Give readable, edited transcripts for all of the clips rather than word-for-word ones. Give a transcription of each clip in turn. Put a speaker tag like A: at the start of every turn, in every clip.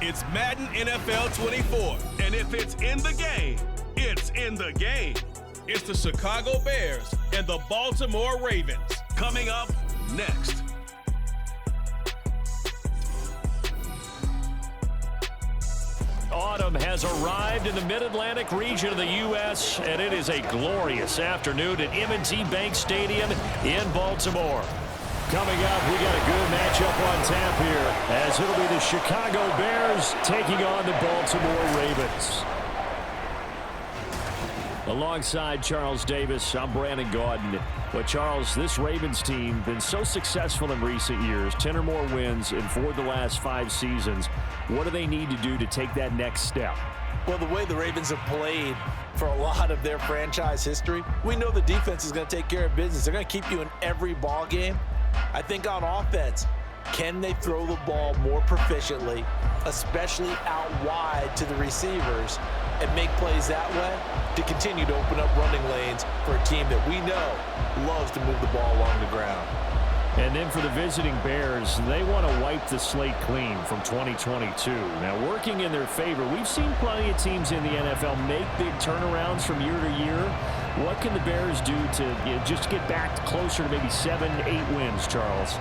A: It's Madden NFL 24. And if it's in the game, it's in the game. It's the Chicago Bears and the Baltimore Ravens. Coming up next.
B: Autumn has arrived in the mid-Atlantic region of the U.S., and it is a glorious afternoon at M&T Bank Stadium in Baltimore. Coming up, we got a good matchup on tap here, as it'll be the Chicago Bears taking on the Baltimore Ravens. Alongside Charles Davis, I'm Brandon Gaudin. But Charles, this Ravens team been so successful in recent years, 10 or more wins in 4 of the last 5 seasons. What do they need to do to take that next step?
C: Well, the way the Ravens have played for a lot of their franchise history, we know the defense is going to take care of business. They're going to keep you in every ball game. I think on offense, can they throw the ball more proficiently, especially out wide to the receivers, and make plays that way to continue to open up running lanes for a team that we know loves to move the ball along the ground.
B: And then for the visiting Bears, they want to wipe the slate clean from 2022. Now, working in their favor, we've seen plenty of teams in the NFL make big turnarounds from year to year. What can the Bears do to just get back closer to maybe 7, 8 wins, Charles?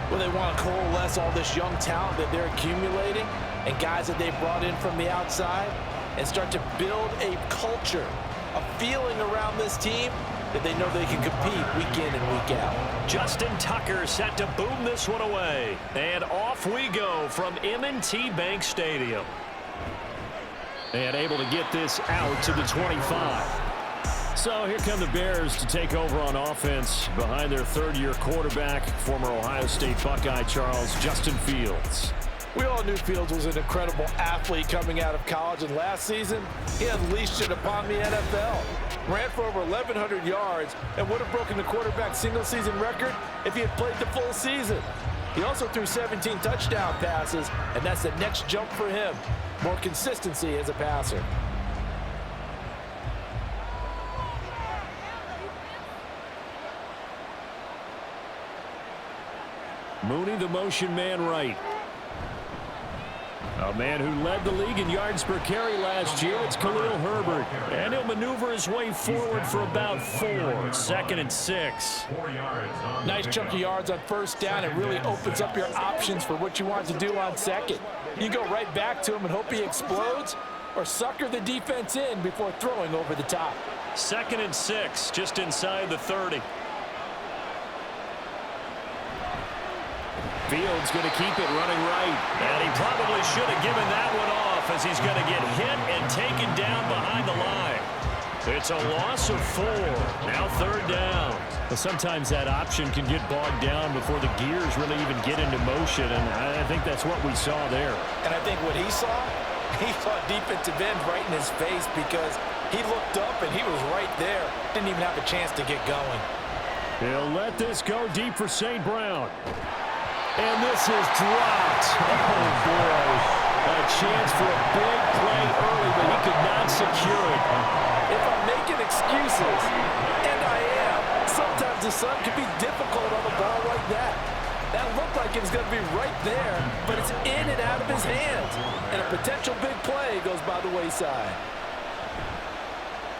C: Well, they want to coalesce all this young talent that they're accumulating and guys that they brought in from the outside and start to build a culture, a feeling around this team that they know they can compete week in and week out.
B: Justin Tucker set to boom this one away. And off we go from M&T Bank Stadium. And able to get this out to the 25. So here come the Bears to take over on offense behind their third-year quarterback, former Ohio State Buckeye Charles Justin Fields.
C: We all knew Fields was an incredible athlete coming out of college, and last season, he unleashed it upon the NFL. Ran for over 1,100 yards and would have broken the quarterback single-season record if he had played the full season. He also threw 17 touchdown passes, and that's the next jump for him. More consistency as a passer.
B: Mooney, the motion man right. A man who led the league in yards per carry last year, it's Khalil Herbert. And he'll maneuver his way forward for about 4. 2nd and 6.
C: Nice chunk of yards on first down. It really opens up your options for what you want to do on second. You go right back to him and hope he explodes, or sucker the defense in before throwing over the top.
B: 2nd and 6, just inside the 30. Fields going to keep it running right. And he probably should have given that one off, as he's going to get hit and taken down behind the line. It's a loss of 4. Now 3rd down. But sometimes that option can get bogged down before the gears really even get into motion, and I think that's what we saw there.
C: And I think what he saw defensive end right in his face, because he looked up and he was right there. Didn't even have a chance to get going.
B: He'll let this go deep for St. Brown. And this is dropped. Oh, boy. A chance for a big play early, but he could not secure it.
C: If I'm making excuses, and I am, sometimes the sun can be difficult on a ball like that. That looked like it was going to be right there, but it's in and out of his hands. And a potential big play goes by the wayside.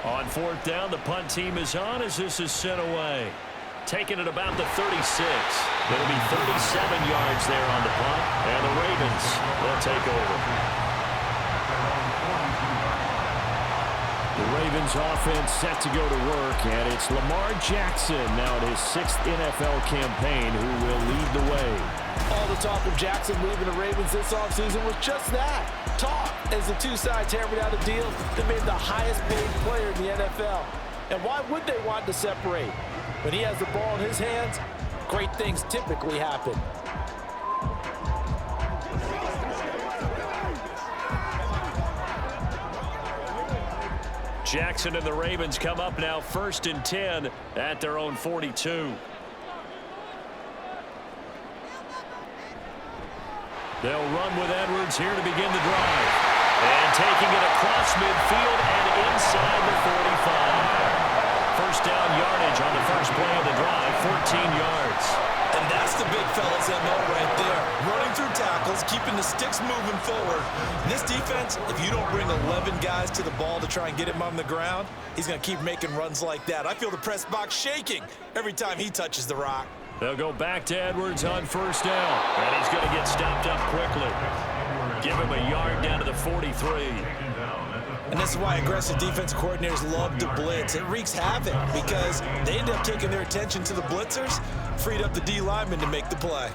B: On 4th down, the punt team is on as this is sent away. Taking it about the 36. It'll be 37 yards there on the punt, and the Ravens will take over. The Ravens offense set to go to work, and it's Lamar Jackson now in his 6th NFL campaign who will lead the way.
C: All the talk of Jackson leaving the Ravens this offseason was just that. Talk, as the two sides hammered out a deal that made the highest paid player in the NFL. And why would they want to separate? When he has the ball in his hands, great things typically happen.
B: Jackson and the Ravens come up now 1st and 10 at their own 42. They'll run with Edwards here to begin the drive. And taking it across midfield and inside the 45. First down yardage on the first play of the drive, 14 yards.
C: And that's That's the big fella's MO right there. Running through tackles, keeping the sticks moving forward. In this defense, if you don't bring 11 guys to the ball to try and get him on the ground, he's going to keep making runs like that. I feel the press box shaking every time he touches the rock.
B: They'll go back to Edwards on first down. And he's going to get stopped up quickly. Give him a yard down to the 43.
C: And this is why aggressive defense coordinators love to blitz. It wreaks havoc because they end up taking their attention to the blitzers, freed up the D lineman to make the play.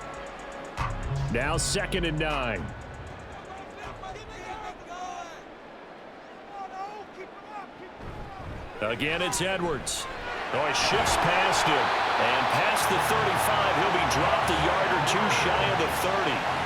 B: Now 2nd and 9. Again, it's Edwards. Oh, he shifts past him. And past the 35, he'll be dropped a yard or two shy of the 30.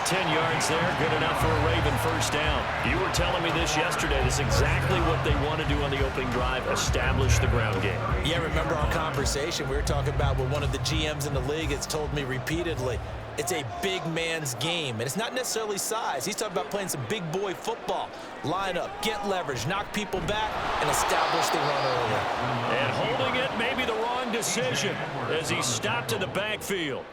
B: 10 yards there, good enough for a Raven first down. You were telling me this yesterday. This is exactly what they want to do on the opening drive, establish the ground game.
C: Yeah, remember our conversation? We were talking about what one of the GMs in the league has told me repeatedly. It's a big man's game, and it's not necessarily size. He's talking about playing some big boy football. Line up, get leverage, knock people back, and establish the run early.
B: And holding it may be the wrong decision as he stopped in the backfield.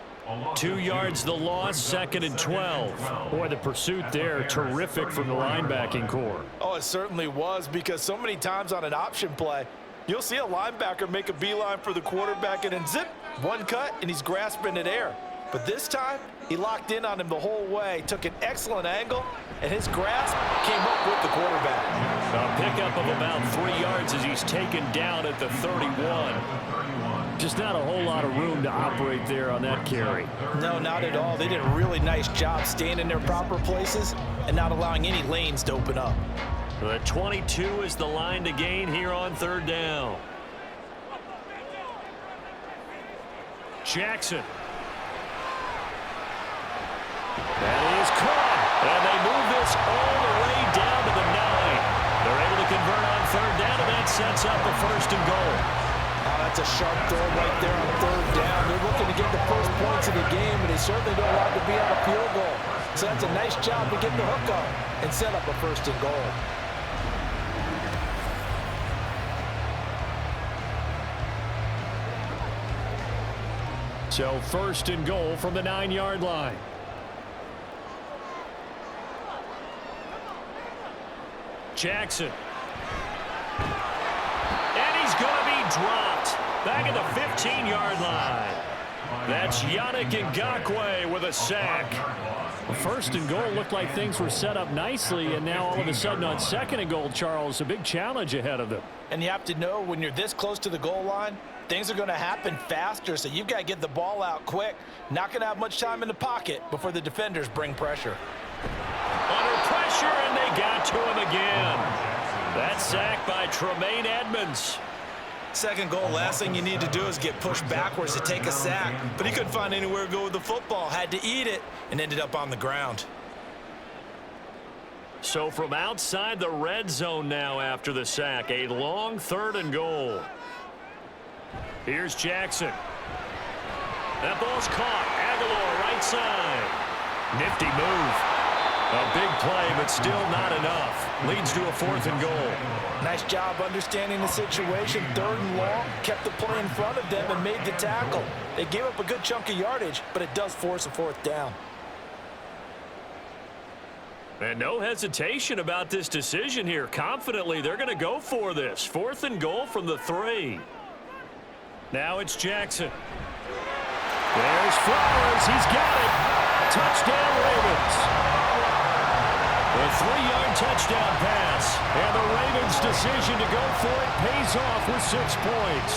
B: 2 yards the loss, 2nd and 12. Boy, the pursuit there, terrific from the linebacking core.
C: Oh, it certainly was, because so many times on an option play, you'll see a linebacker make a beeline for the quarterback and then zip, one cut, and he's grasping at air. But this time, he locked in on him the whole way, took an excellent angle, and his grasp came up with the quarterback.
B: A pickup of about 3 yards as he's taken down at the 31. Just not a whole lot of room to operate there on that carry.
C: No, not at all. They did a really nice job staying in their proper places and not allowing any lanes to open up.
B: The 22 is the line to gain here on 3rd down. Jackson. That is caught. And they move this all the way down to the 9. They're able to convert on 3rd down, and that sets up a 1st and goal.
C: Oh, that's a sharp throw right there on 3rd down. They're looking to get the first points of the game, and they certainly don't want to be on a field goal. So that's a nice job to get the hook on and set up a 1st and goal.
B: So 1st and goal from the 9-yard line. Jackson. And he's going to be dropped back at the 15-yard line. That's Yannick Ngakoue with a sack. Well, 1st and goal looked like things were set up nicely, and now all of a sudden on 2nd and goal, Charles, a big challenge ahead of them.
C: And you have to know when you're this close to the goal line, things are going to happen faster, so you've got to get the ball out quick. Not going to have much time in the pocket before the defenders bring pressure.
B: Under pressure, and they got to him again. That sack by Tremaine Edmonds.
C: 2nd goal, last thing you need to do is get pushed backwards to take a sack. But he couldn't find anywhere to go with the football, had to eat it, and ended up on the ground.
B: So from outside the red zone now after the sack, a long 3rd and goal. Here's Jackson. That ball's caught. Aguilar right side. Nifty move. A big play, but still not enough. Leads to a 4th and goal.
C: Nice job understanding the situation. 3rd and long, kept the play in front of them and made the tackle. They gave up a good chunk of yardage, but it does force a 4th down.
B: And no hesitation about this decision here. Confidently, they're going to go for this. 4th and goal from the 3. Now it's Jackson. There's Flowers. He's got it. Touchdown, Ravens. A 3-yard touchdown pass. And the Ravens' decision to go for it pays off with 6 points.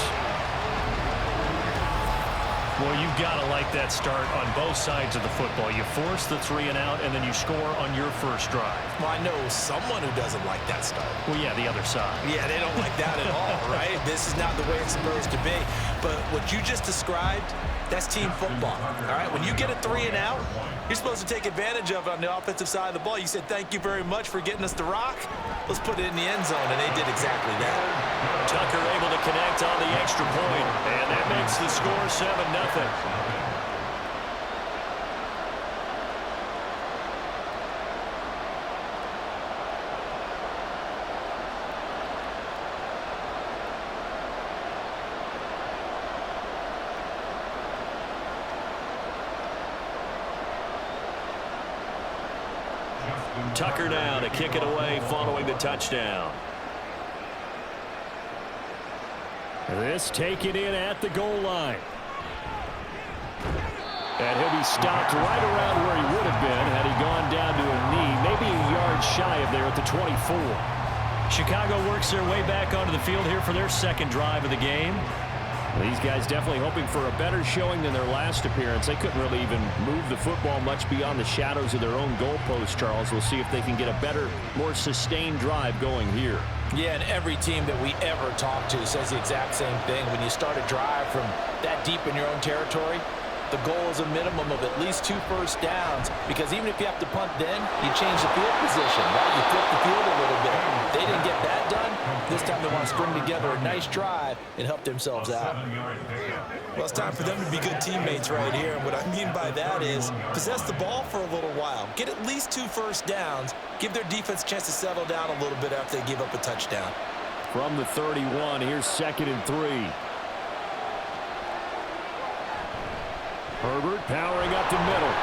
B: Well, you've got to like that start on both sides of the football. You force the 3 and out, and then you score on your first drive.
C: Well, I know someone who doesn't like that start.
B: Well, yeah, the other side.
C: Yeah, they don't like that at all, right? This is not the way it's supposed to be. But what you just described, that's team football, all right? When you get a 3 and out, you're supposed to take advantage of it on the offensive side of the ball. You said, thank you very much for getting us the rock. Let's put it in the end zone, and they did exactly that.
B: Tucker able to connect on the extra point, and that makes the score 7-0. Tucker now to kick it away following the touchdown. This taken in at the goal line. And he'll be stopped right around where he would have been had he gone down to a knee, maybe a yard shy of there at the 24.
D: Chicago works their way back onto the field here for their second drive of the game.
B: These guys definitely hoping for a better showing than their last appearance. They couldn't really even move the football much beyond the shadows of their own goalpost, Charles. We'll see if they can get a better, more sustained drive going here.
C: Yeah, and every team that we ever talk to says the exact same thing. When you start a drive from that deep in your own territory, the goal is a minimum of at least 2 first downs, because even if you have to punt then, you change the field position, right? You flip the field a little bit. They didn't get that done. This time they want to string together a nice drive and help themselves out.
E: Well, it's time for them to be good teammates right here. And what I mean by that is possess the ball for a little while. Get at least 2 first downs. Give their defense a chance to settle down a little bit after they give up a touchdown.
B: From the 31, here's 2nd and 3. Herbert powering up the middle.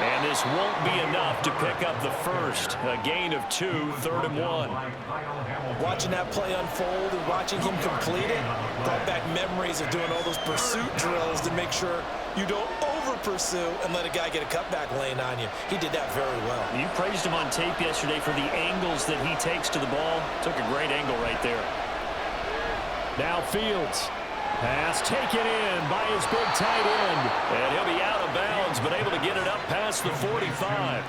B: And this won't be enough to pick up the first. A gain of 2, 3rd and 1.
E: Watching that play unfold and watching him complete it brought back memories of doing all those pursuit drills to make sure you don't over-pursue and let a guy get a cutback lane on you. He did that very well.
D: You praised him on tape yesterday for the angles that he takes to the ball. Took a great angle right there.
B: Now Fields. Pass taken in by his big tight end. And he'll be out of bounds, but able to get it up past the 45.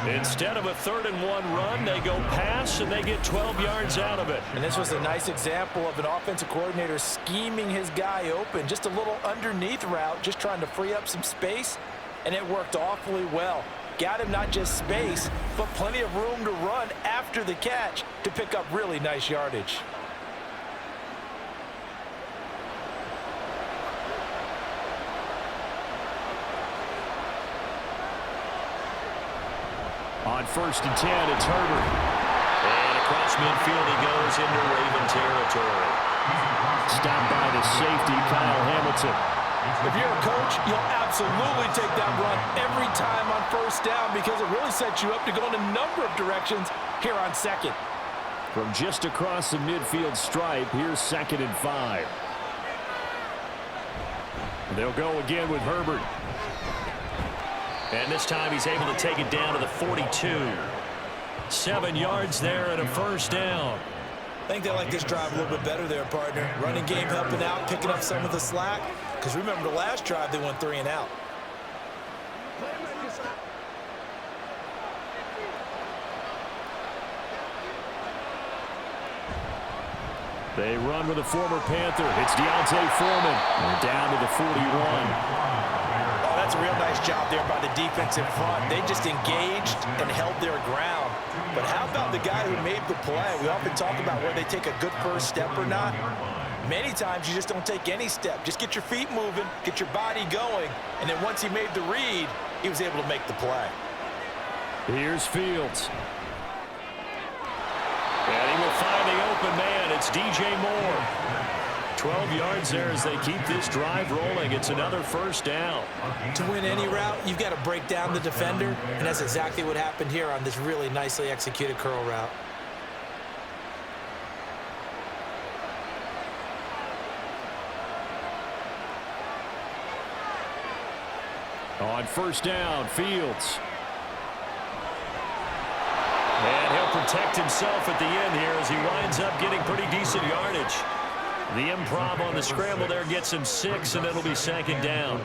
B: Instead of a 3rd and 1 run, they go pass, and they get 12 yards out of it.
E: And this was a nice example of an offensive coordinator scheming his guy open. Just a little underneath route, just trying to free up some space, and it worked awfully well. Got him not just space, but plenty of room to run after the catch to pick up really nice yardage.
B: On 1st and 10, it's Herbert.
D: And across midfield he goes into Raven territory.
B: Stopped by the safety, Kyle Hamilton.
E: If you're a coach, you'll absolutely take that run every time on 1st down, because it really sets you up to go in a number of directions here on 2nd.
B: From just across the midfield stripe, here's 2nd and 5. They'll go again with Herbert.
D: And this time he's able to take it down to the 42. 7 yards there and a 1st down.
E: I think they like this drive a little bit better there, partner. Running game helping out, picking up some of the slack. Because remember the last drive, they went 3 and out.
B: They run with a former Panther. It's Deontay Foreman. They're down to the 41.
E: That's a real nice job there by the defense in front. They just engaged and held their ground. But how about the guy who made the play? We often talk about whether they take a good first step or not. Many times you just don't take any step. Just get your feet moving, get your body going, and then once he made the read, he was able to make the play.
B: Here's Fields. And he will find the open man. It's DJ Moore. 12 yards there as they keep this drive rolling. It's another 1st down.
E: To win any route, you've got to break down the defender, and that's exactly what happened here on this really nicely executed curl route.
B: On 1st down, Fields. And he'll protect himself at the end here as he winds up getting pretty decent yardage. The improv on the scramble there gets him 6, and it'll be 2nd down.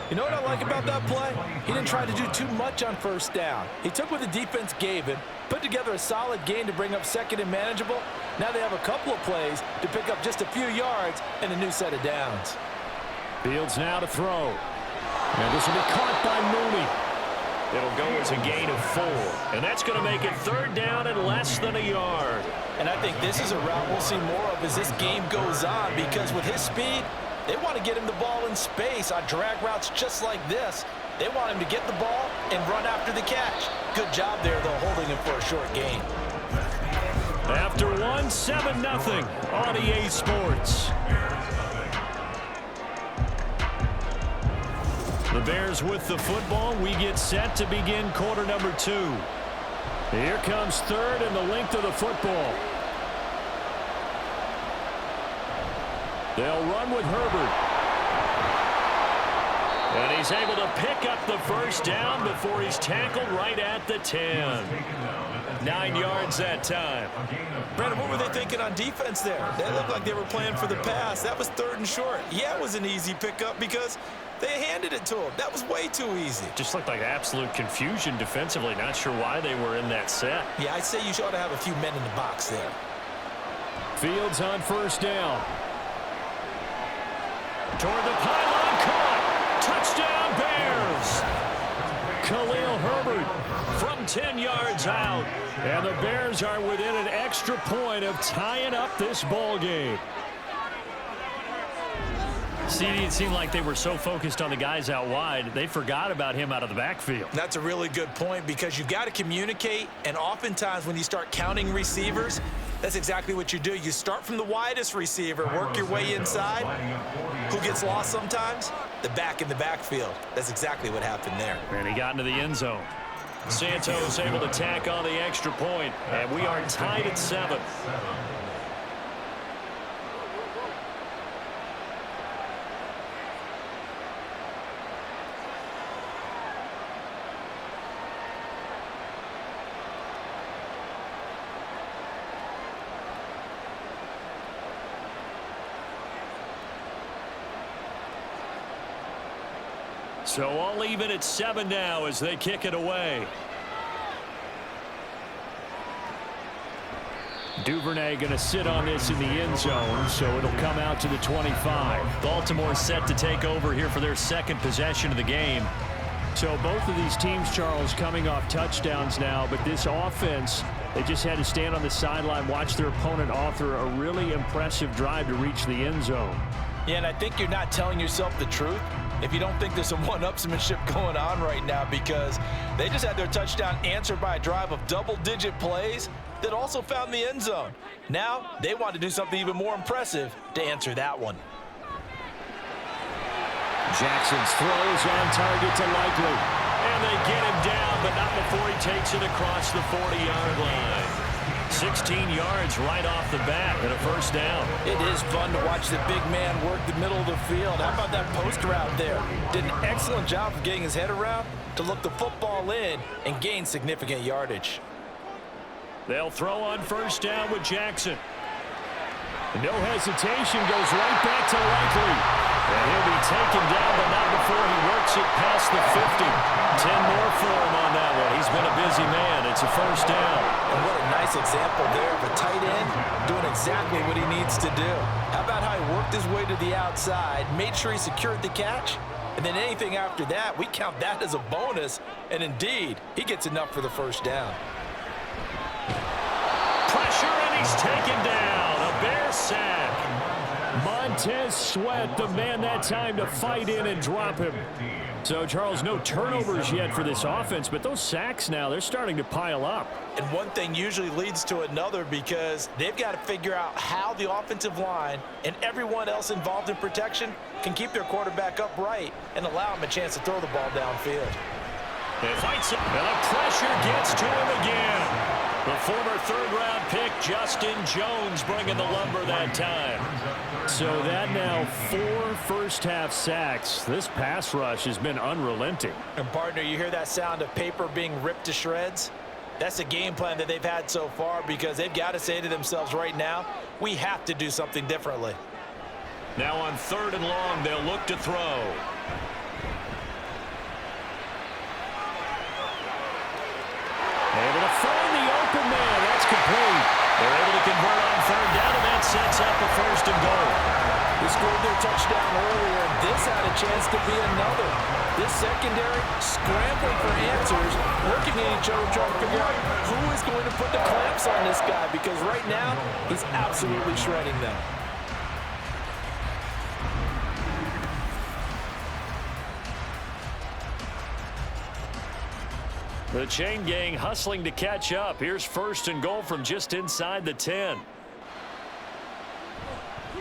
E: You know what I like about that play? He didn't try to do too much on 1st down. He took what the defense gave him, put together a solid gain to bring up 2nd and manageable. Now they have a couple of plays to pick up just a few yards and a new set of downs.
B: Fields now to throw. And this will be caught by Mooney. It'll go as a gain of 4. And that's going to make it 3rd down and less than a yard.
E: And I think this is a route we'll see more of as this game goes on, because with his speed, they want to get him the ball in space on drag routes just like this. They want him to get the ball and run after the catch. Good job there, though, holding him for a short gain.
B: After 1, 7-0 on EA Sports. The Bears with the football. We get set to begin quarter number 2. Here comes third and the length of the football. They'll run with Herbert. And he's able to pick up the first down before he's tackled right at the 10. 9 yards that time.
E: Brandon, what were they thinking on defense there? They looked like they were playing for the pass. That was 3rd and short. Yeah, it was an easy pickup because they handed it to him. That was way too easy.
B: Just looked like absolute confusion defensively. Not sure why they were in that set.
E: Yeah, I'd say you ought to have a few men in the box there.
B: Fields on first down. Toward the pylon, caught. Touchdown, Bears. Khalil Herbert from 10 yards out. And the Bears are within an extra point of tying up this ball game. CD, it seemed like they were so focused on the guys out wide, they forgot about him out of the backfield.
E: That's a really good point because you've got to communicate, and oftentimes when you start counting receivers, that's exactly what you do. You start from the widest receiver, work your way inside. Who gets lost sometimes? The back in the backfield. That's exactly what happened there.
B: And he got into the end zone. Santos able to tack on the extra point, and we are tied at 7. So all even at 7 now as they kick it away. Duvernay going to sit on this in the end zone, so it'll come out to the 25. Baltimore set to take over here for their second possession of the game. So both of these teams, Charles, coming off touchdowns now, but this offense, they just had to stand on the sideline, watch their opponent author a really impressive drive to reach the end zone.
E: Yeah, and I think you're not telling yourself the truth if you don't think there's some one-upsmanship going on right now, because they just had their touchdown answered by a drive of double-digit plays that also found the end zone. Now they want to do something even more impressive to answer that one.
B: Jackson's throws on target to Likely. And they get him down, but not before he takes it across the 40-yard line. 16 yards right off the bat and a first down.
E: It is fun to watch the big man work the middle of the field. How about that post route there? Did an excellent job of getting his head around to look the football in and gain significant yardage.
B: They'll throw on first down with Jackson. No hesitation, goes right back to Likely. And he'll be taken down, but not before he works it past the 50. 10 more for him on that one. He's been a busy man. It's a first down.
E: And what a nice example there of a tight end doing exactly what he needs to do. How about how he worked his way to the outside, made sure he secured the catch, and then anything after that, we count that as a bonus. And indeed, he gets enough for the first down.
B: Pressure, and he's taken down. A Bear sack. Montez Sweat, the man that time to fight in and drop him. So, Charles, no turnovers yet for this offense, but those sacks now, they're starting to pile up.
E: And one thing usually leads to another because they've got to figure out how the offensive line and everyone else involved in protection can keep their quarterback upright and allow him a chance to throw the ball downfield.
B: They fights it, and the pressure gets to him again. The former third-round pick, Justin Jones, bringing the lumber that time. So that now 4 first-half sacks. This pass rush has been unrelenting.
E: And, partner, you hear that sound of paper being ripped to shreds? That's the game plan that they've had so far because they've got to say to themselves right now, we have to do something differently.
B: Now on 3rd and long, they'll look to throw. Able to find the open man. That's complete. They're able to convert on 3rd down, and that sets up a 1st and goal.
E: They scored their touchdown earlier, and this had a chance to be another. This secondary scrambling for answers, looking at each other, trying to figure out who is going to put the clamps on this guy, because right now, he's absolutely shredding them.
B: The chain gang hustling to catch up. Here's 1st and goal from just inside the 10.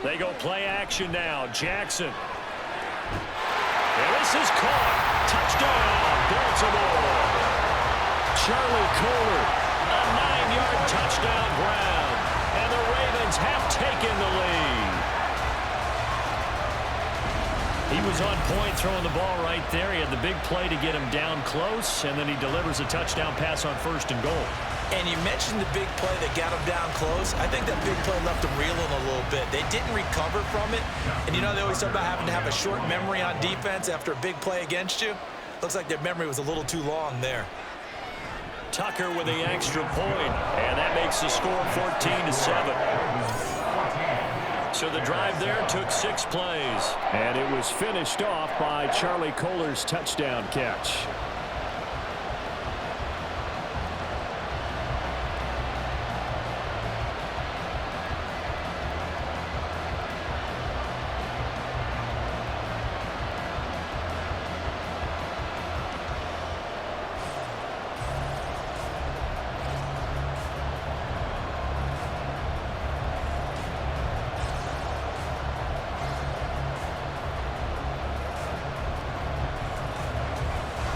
B: They go play action now. Jackson. And this is caught. Touchdown, Baltimore. Charlie Kohler first down ground. And the Ravens have taken the lead. He was on point throwing the ball right there. He had the big play to get him down close, and then he delivers a touchdown pass on 1st and goal.
C: And you mentioned the big play that got him down close. I think that big play left him reeling a little bit. They didn't recover from it. And you know, they always talk about having to have a short memory on defense after a big play against you. Looks like their memory was a little too long there.
B: Tucker with the extra point, and that makes the score 14-7. So the drive there took 6 plays, and it was finished off by Charlie Kolar's touchdown catch.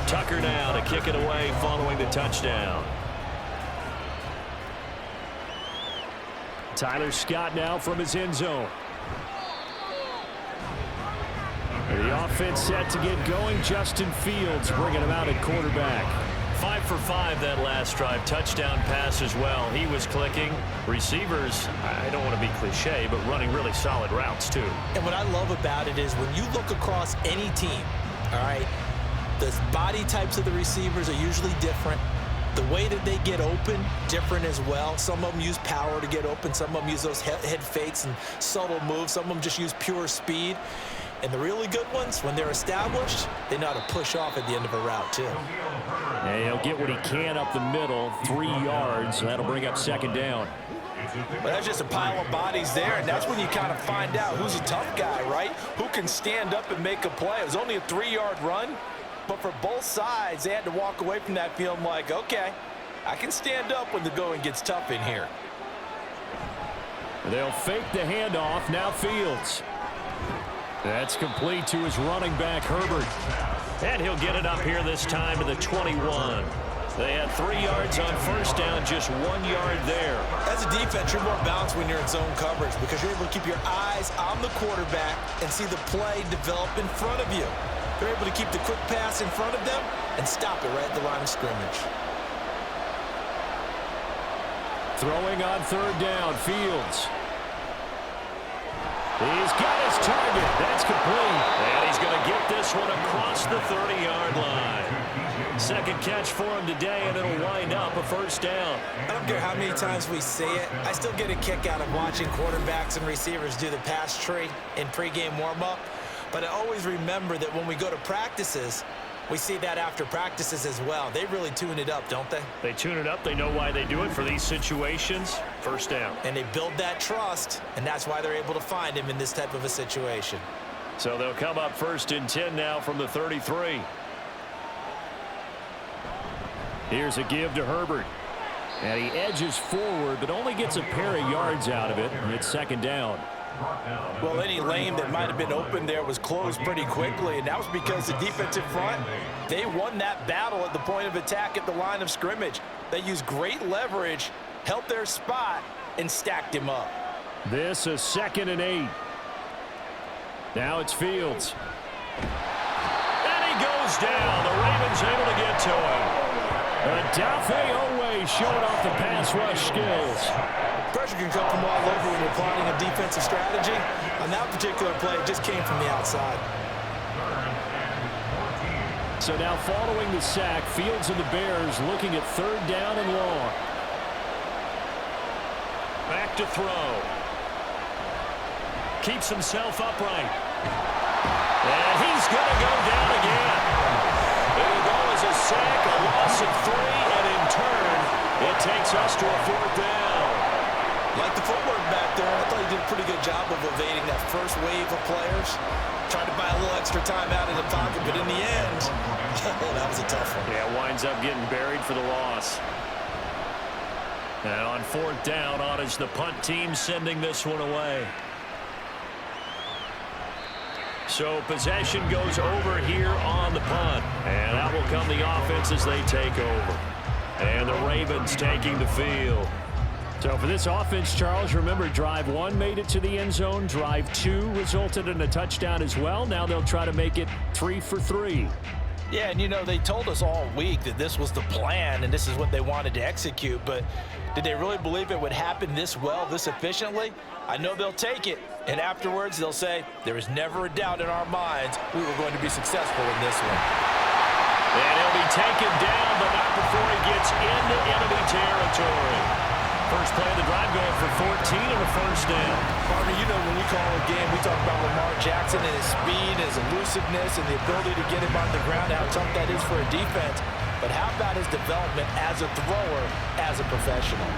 B: Tucker now to kick it away following the touchdown. Tyler Scott now from his end zone. The offense set to get going. Justin Fields bringing him out at quarterback. 5 for 5 that last drive. Touchdown pass as well. He was clicking. Receivers, I don't want to be cliche, but running really solid routes too.
C: And what I love about it is when you look across any team, all right, the body types of the receivers are usually different. The way that they get open, different as well. Some of them use power to get open. Some of them use those head fakes and subtle moves. Some of them just use pure speed. And the really good ones, when they're established, they know how to push off at the end of a route, too.
B: Yeah, he'll get what he can up the middle, 3 yards. That'll bring up 2nd down.
C: But that's just a pile of bodies there, and that's when you kind of find out who's a tough guy, right? Who can stand up and make a play. It was only a 3-yard run. But for both sides, they had to walk away from that feeling like, okay, I can stand up when the going gets tough in here.
B: They'll fake the handoff. Now Fields. That's complete to his running back, Herbert. And he'll get it up here this time to the 21. They had 3 yards on 1st down, just 1 yard there.
C: As a defense, you're more balanced when you're in zone coverage because you're able to keep your eyes on the quarterback and see the play develop in front of you. They're able to keep the quick pass in front of them and stop it right at the line of scrimmage.
B: Throwing on 3rd down, Fields. He's got his target. That's complete. And he's going to get this one across the 30-yard line. 2nd catch for him today, and it'll wind up a 1st down.
C: I don't care how many times we see it. I still get a kick out of watching quarterbacks and receivers do the pass tree in pregame warm-up. But I always remember that when we go to practices, we see that after practices as well. They really tune it up, don't they?
B: They tune it up. They know why they do it for these situations. 1st down.
C: And they build that trust, and that's why they're able to find him in this type of a situation.
B: So they'll come up 1st and 10 now from the 33. Here's a give to Herbert. And he edges forward, but only gets a pair of yards out of it. And it's 2nd down.
C: Well, any lane that might have been open there was closed pretty quickly, and that was because the defensive front, they won that battle at the point of attack at the line of scrimmage. They used great leverage, held their spot, and stacked him up.
B: This is 2nd and 8. Now it's Fields. And he goes down. The Ravens able to get to him. Dafe Owe showing off the pass rush skills.
C: Pressure can come from all over when you're plotting a defensive strategy. On that particular play, it just came from the outside.
B: So now following the sack, Fields and the Bears looking at 3rd down and long. Back to throw. Keeps himself upright. And he's going to go down again. It'll go as a sack, a loss of 3, and in turn, it takes us to a 4th down.
C: Like the footwork back there, I thought he did a pretty good job of evading that first wave of players. Tried to buy a little extra time out of the pocket, but in the end, that was a tough one.
B: Yeah, winds up getting buried for the loss. And on 4th down, on is the punt team sending this one away. So possession goes over here on the punt. And out will come the offense as they take over. And the Ravens taking the field. So for this offense, Charles, remember drive 1 made it to the end zone. Drive 2 resulted in a touchdown as well. Now they'll try to make it 3 for 3.
E: Yeah, and you know, they told us all week that this was the plan and this is what they wanted to execute, but did they really believe it would happen this well, this efficiently? I know they'll take it, and afterwards they'll say, there is never a doubt in our minds we were going to be successful in this one.
B: And he'll be taken down, but not before he gets into enemy territory. First play of the drive going for 14 and a first down.
E: Partner, you know when we call a game, we talk about Lamar Jackson and his speed, his elusiveness, and the ability to get him on the ground, how tough that is for a defense. But how about his development as a thrower, as a professional?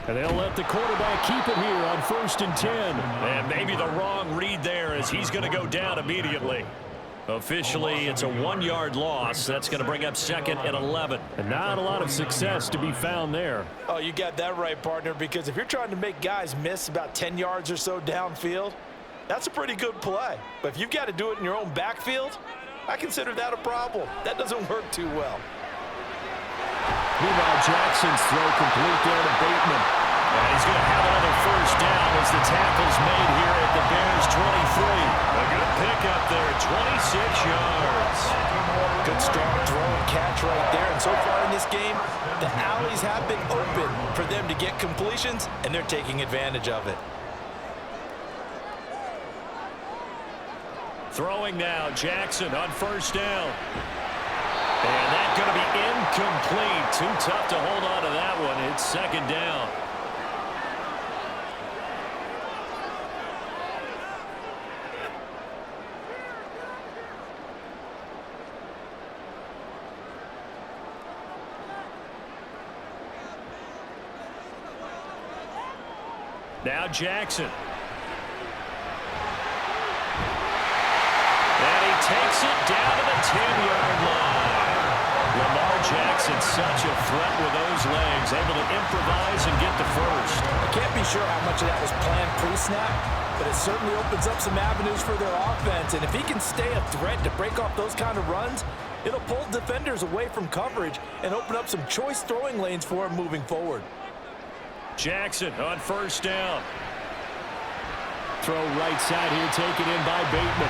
B: And they'll let the quarterback keep it here on 1st and 10.
D: And maybe the wrong read there as he's going to go down immediately. Officially, it's a 1-yard loss. That's going to bring up 2nd and 11.
B: And not a lot of success to be found there.
E: Oh, you got that right, partner, because if you're trying to make guys miss about 10 yards or so downfield, that's a pretty good play. But if you've got to do it in your own backfield, I consider that a problem. That doesn't work too well.
B: Meanwhile, Jackson's throw complete there to Bateman.
D: And he's going to have another first down as the tackle's made here at the Bears 23. A good pickup there, 26 yards.
E: Good strong throw and catch right there. And so far in this game, the alleys have been open for them to get completions, and they're taking advantage of it.
D: Throwing now, Jackson on first down. And that's going to be incomplete. Too tough to hold on to that one. It's 2nd down. Now Jackson. And he takes it down to the 10-yard line. Lamar Jackson, such a threat with those legs, able to improvise and get the first.
E: I can't be sure how much of that was planned pre-snap, but it certainly opens up some avenues for their offense. And if he can stay a threat to break off those kind of runs, it'll pull defenders away from coverage and open up some choice throwing lanes for him moving forward.
D: Jackson on first down.
B: Throw right side here, taken in by Bateman.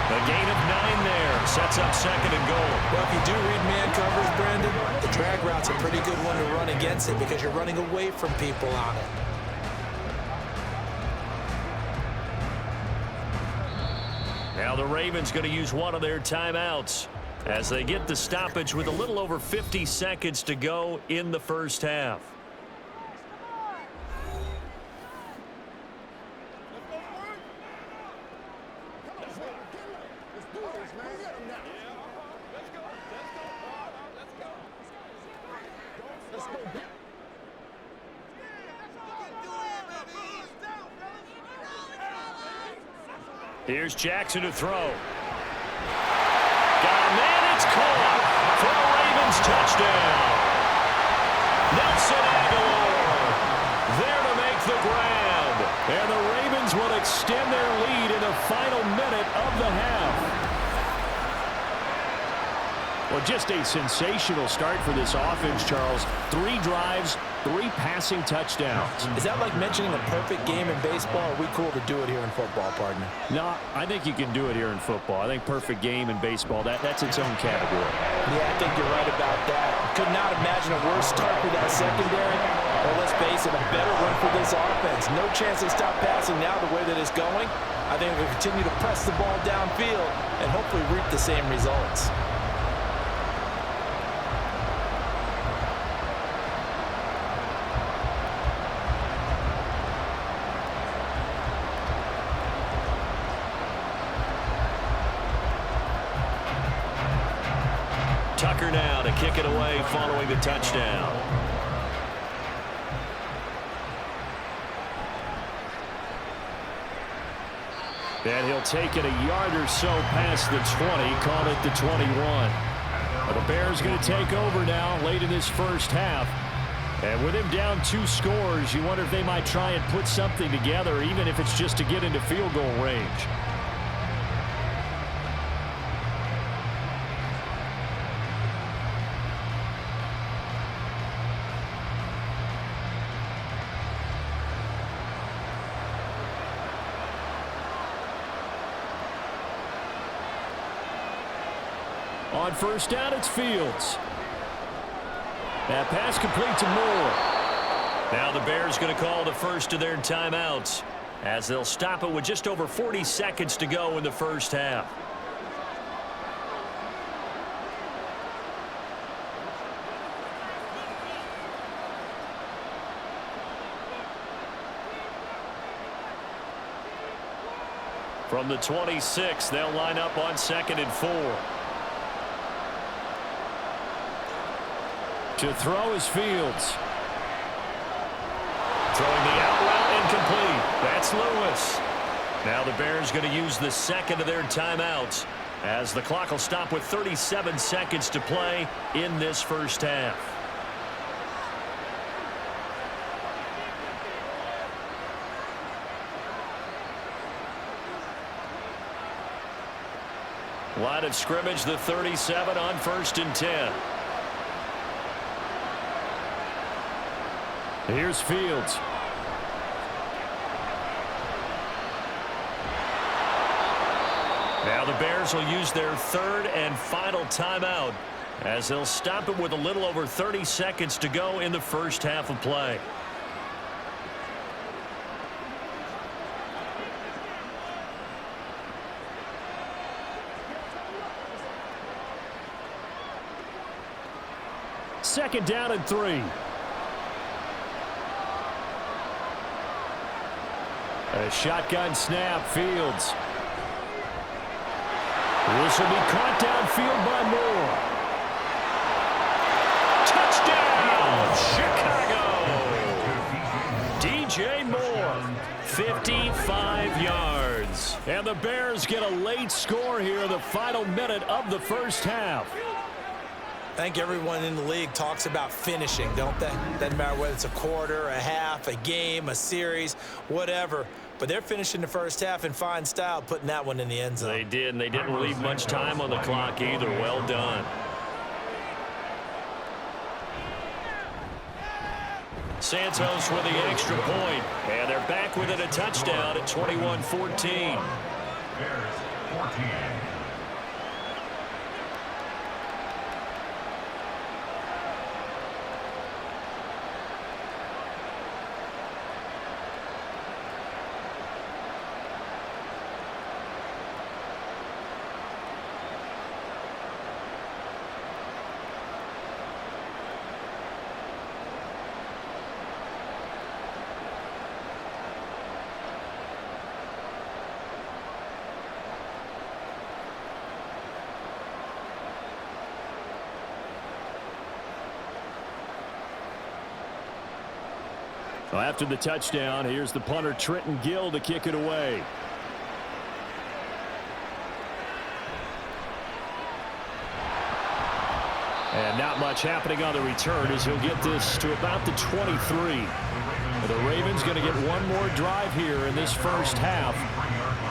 D: A gain of 9 there. Sets up 2nd and goal.
E: Well, if you do read man coverage, Brandon, the drag route's a pretty good one to run against it because you're running away from people on it.
D: Now the Ravens going to use one of their timeouts as they get the stoppage with a little over 50 seconds to go in the first half. Here's Jackson to throw. Got a man, it's caught for the Ravens touchdown. Nelson Aguilar there to make the grab.
B: And the Ravens will extend their lead in the final minute of the half. Well, just a sensational start for this offense, Charles. 3 drives, 3 passing touchdowns.
E: Is that like mentioning a perfect game in baseball, or are we cool to do it here in football, partner?
B: No, I think you can do it here in football. I think perfect game in baseball, that's its own category.
E: Yeah, I think you're right about that. Could not imagine a worse start for that secondary. Well, let's face it, a better one for this offense. No chance they stop passing now the way that it's going. I think we'll continue to press the ball downfield and hopefully reap the same results.
D: Tucker now to kick it away following the touchdown.
B: And he'll take it a yard or so past the 20, call it the 21. Well, the Bears going to take over now late in this first half. And with him down 2 scores, you wonder if they might try and put something together, even if it's just to get into field goal range. On first down, it's Fields. That pass complete to Moore.
D: Now the Bears going to call the first of their timeouts as they'll stop it with just over 40 seconds to go in the first half. From the 26, they'll line up on 2nd and 4.
B: To throw is Fields.
D: Throwing the out route incomplete. That's Lewis. Now the Bears going to use the second of their timeouts as the clock will stop with 37 seconds to play in this first half. Line of scrimmage, the 37 on 1st and 10.
B: Here's Fields.
D: Now the Bears will use their 3rd and final timeout as they'll stop it with a little over 30 seconds to go in the first half of play.
B: Second down and 3. A shotgun snap, Fields. This will be caught downfield by Moore. Touchdown, Chicago! DJ Moore, 55 yards. And the Bears get a late score here in the final minute of the first half.
E: I think everyone in the league talks about finishing, don't they? Doesn't matter whether it's a quarter, a half, a game, a series, whatever. But they're finishing the first half in fine style, putting that one in the end zone.
D: They did, and they didn't leave much time on the clock either. Well done. Santos with the extra point, and they're back within a touchdown at 21-14.
F: Bears 14.
B: Well, after the touchdown, here's the punter Trenton Gill to kick it away. And not much happening on the return as he'll get this to about the 23. The Ravens going to get one more drive here in this first half.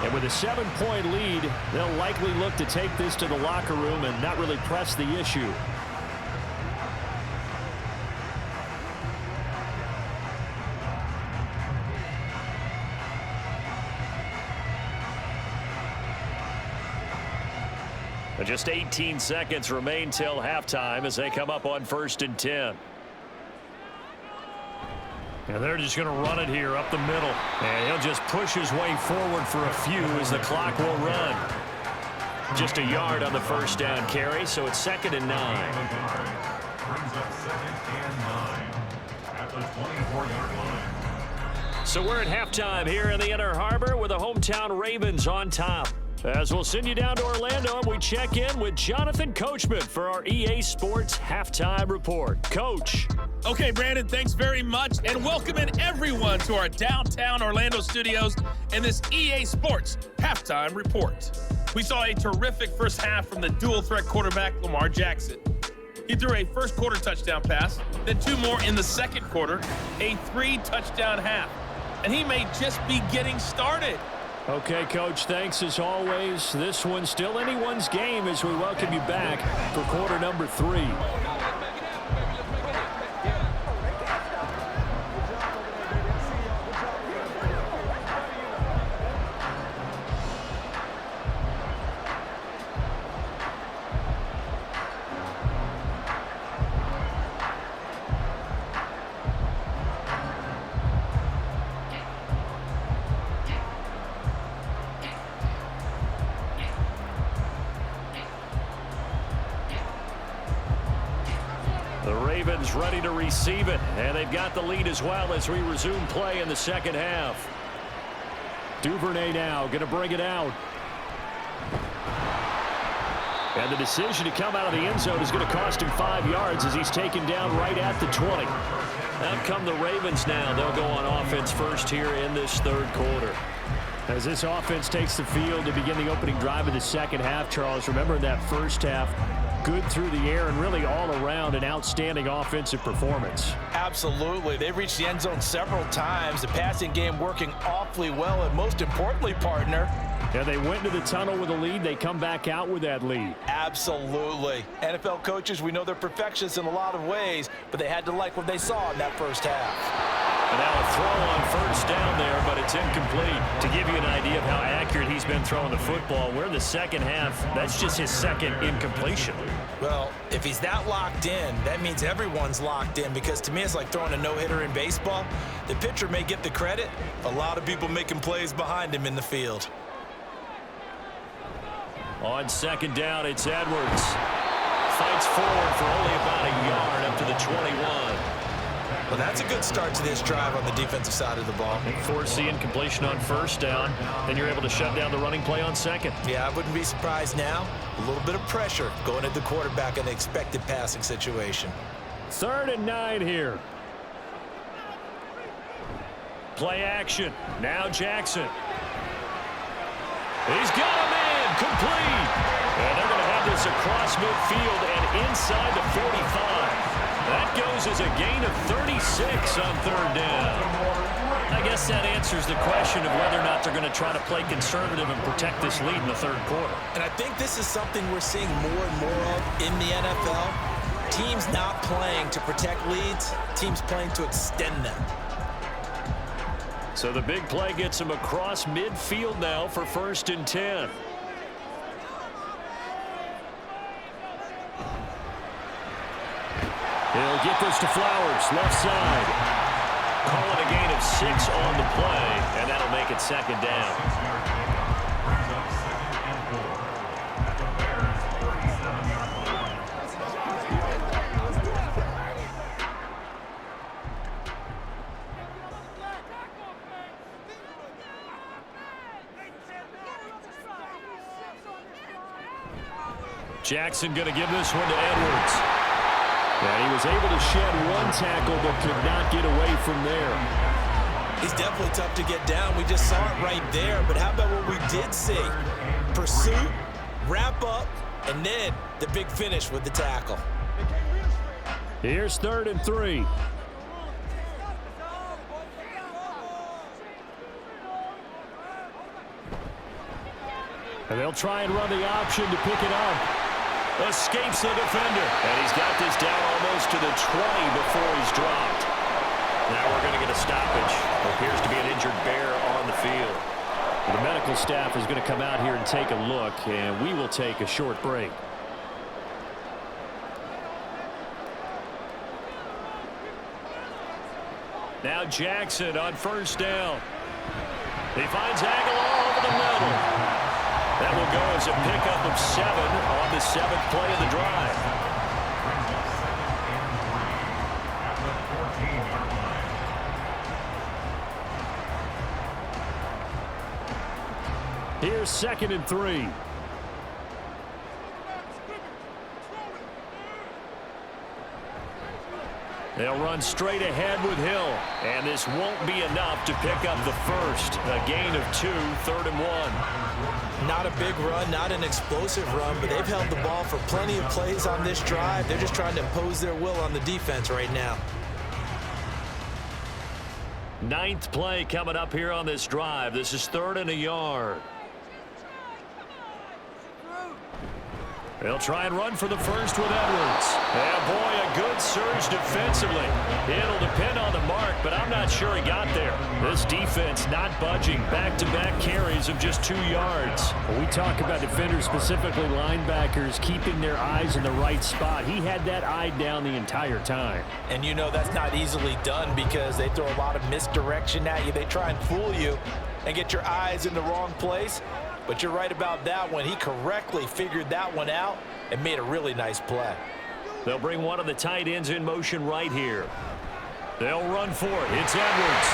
B: And with a 7-point lead, they'll likely look to take this to the locker room and not really press the issue.
D: Just 18 seconds remain till halftime as they come up on 1st and 10.
B: And they're just going to run it here up the middle. And he'll just push his way forward for a few as the clock will run.
D: Just a yard on the first down carry, so it's 2nd and 9.
F: Brings up 2nd and 9 at the 24-yard line.
D: So we're at halftime here in the Inner Harbor with the hometown Ravens on top. As we'll send you down to Orlando, and we check in with Jonathan Coachman for our EA Sports Halftime Report. Coach.
A: Okay, Brandon, thanks very much, and welcome in everyone to our downtown Orlando studios and this EA Sports Halftime Report. We saw a terrific first half from the dual-threat quarterback Lamar Jackson.
G: He threw a first quarter touchdown pass, then 2 more in the second quarter, a 3-touchdown half. And he may just be getting started.
D: Okay, Coach, thanks as always. This one's still anyone's game as we welcome you back for quarter number 3. The Ravens ready to receive it, and they've got the lead as well as we resume play in the second half. Duvernay now going to bring it out. And the decision to come out of the end zone is going to cost him 5 yards as he's taken down right at the 20. Out come the Ravens now. They'll go on offense first here in this third quarter. As this offense takes the field to begin the opening drive of the second half, Charles, remember in that first half, good through the air and really all around an outstanding offensive performance.
C: Absolutely. They've reached the end zone several times. The passing game working awfully well, and most importantly, partner,
D: yeah, they went to the tunnel with a lead. They come back out with that lead.
C: Absolutely. NFL coaches, we know they're perfectionists in a lot of ways, but they had to like what they saw in that first half.
D: And now a throw on first down there, but it's incomplete. To give you an idea of how accurate he's been throwing the football, we're in the second half. That's just his second incompletion.
C: Well, if he's that locked in, that means everyone's locked in, because to me it's like throwing a no-hitter in baseball. The pitcher may get the credit. A lot of people making plays behind him in the field.
D: On second down, it's Edwards. Fights forward for only about a yard up to the 21.
C: Well, that's a good start to this drive on the defensive side of the ball.
D: Force the incompletion on first down. Then you're able to shut down the running play on second.
C: Yeah, I wouldn't be surprised now. A little bit of pressure going at the quarterback in the expected passing situation.
D: 3rd and 9 here. Play action. Now Jackson. He's got him in. Complete. And they're going to have this across midfield and inside the 45. That goes as a gain of 36 on 3rd down. I guess that answers the question of whether or not they're going to try to play conservative and protect this lead in the third quarter.
C: And I think this is something we're seeing more and more of in the NFL. Teams not playing to protect leads, teams playing to extend them.
D: So the big play gets him across midfield now for 1st and 10. He'll get this to Flowers, left side. Call it a gain of 6 on the play, and that'll make it 2nd down. Jackson going to give this one to Edwards. And he was able to shed 1 tackle but could not get away from there.
C: He's definitely tough to get down. We just saw it right there. But how about what we did see? Pursuit, wrap up, and then the big finish with the tackle.
D: Here's 3rd and 3. And they'll try and run the option to pick it up. Escapes the defender. And he's got this down almost to the 20 before he's dropped. Now we're going to get a stoppage. Appears to be an injured bear on the field. The medical staff is going to come out here and take a look, and we will take a short break. Now Jackson on 1st down. He finds Aguilar over the middle. That will go as a pickup of 7 on the 7th play of the drive. Here's 2nd and 3. They'll run straight ahead with Hill. And this won't be enough to pick up the first. A gain of 2, 3rd and 1.
C: Not a big run, not an explosive run, but they've held the ball for plenty of plays on this drive. They're just trying to impose their will on the defense right now.
B: 9th play coming up here on this drive. This is 3rd and a yard. They'll try and run for the first with Edwards. And boy, a good surge defensively. It'll depend on the mark, but I'm not sure he got there. This defense not budging. Back-to-back carries of just 2 yards.
D: When we talk about defenders, specifically linebackers, keeping their eyes in the right spot. He had that eye down the entire time.
C: And you know that's not easily done because they throw a lot of misdirection at you. They try and fool you and get your eyes in the wrong place. But you're right about that one. He correctly figured that one out and made a really nice play.
B: They'll bring one of the tight ends in motion right here. They'll run for it. It's Edwards.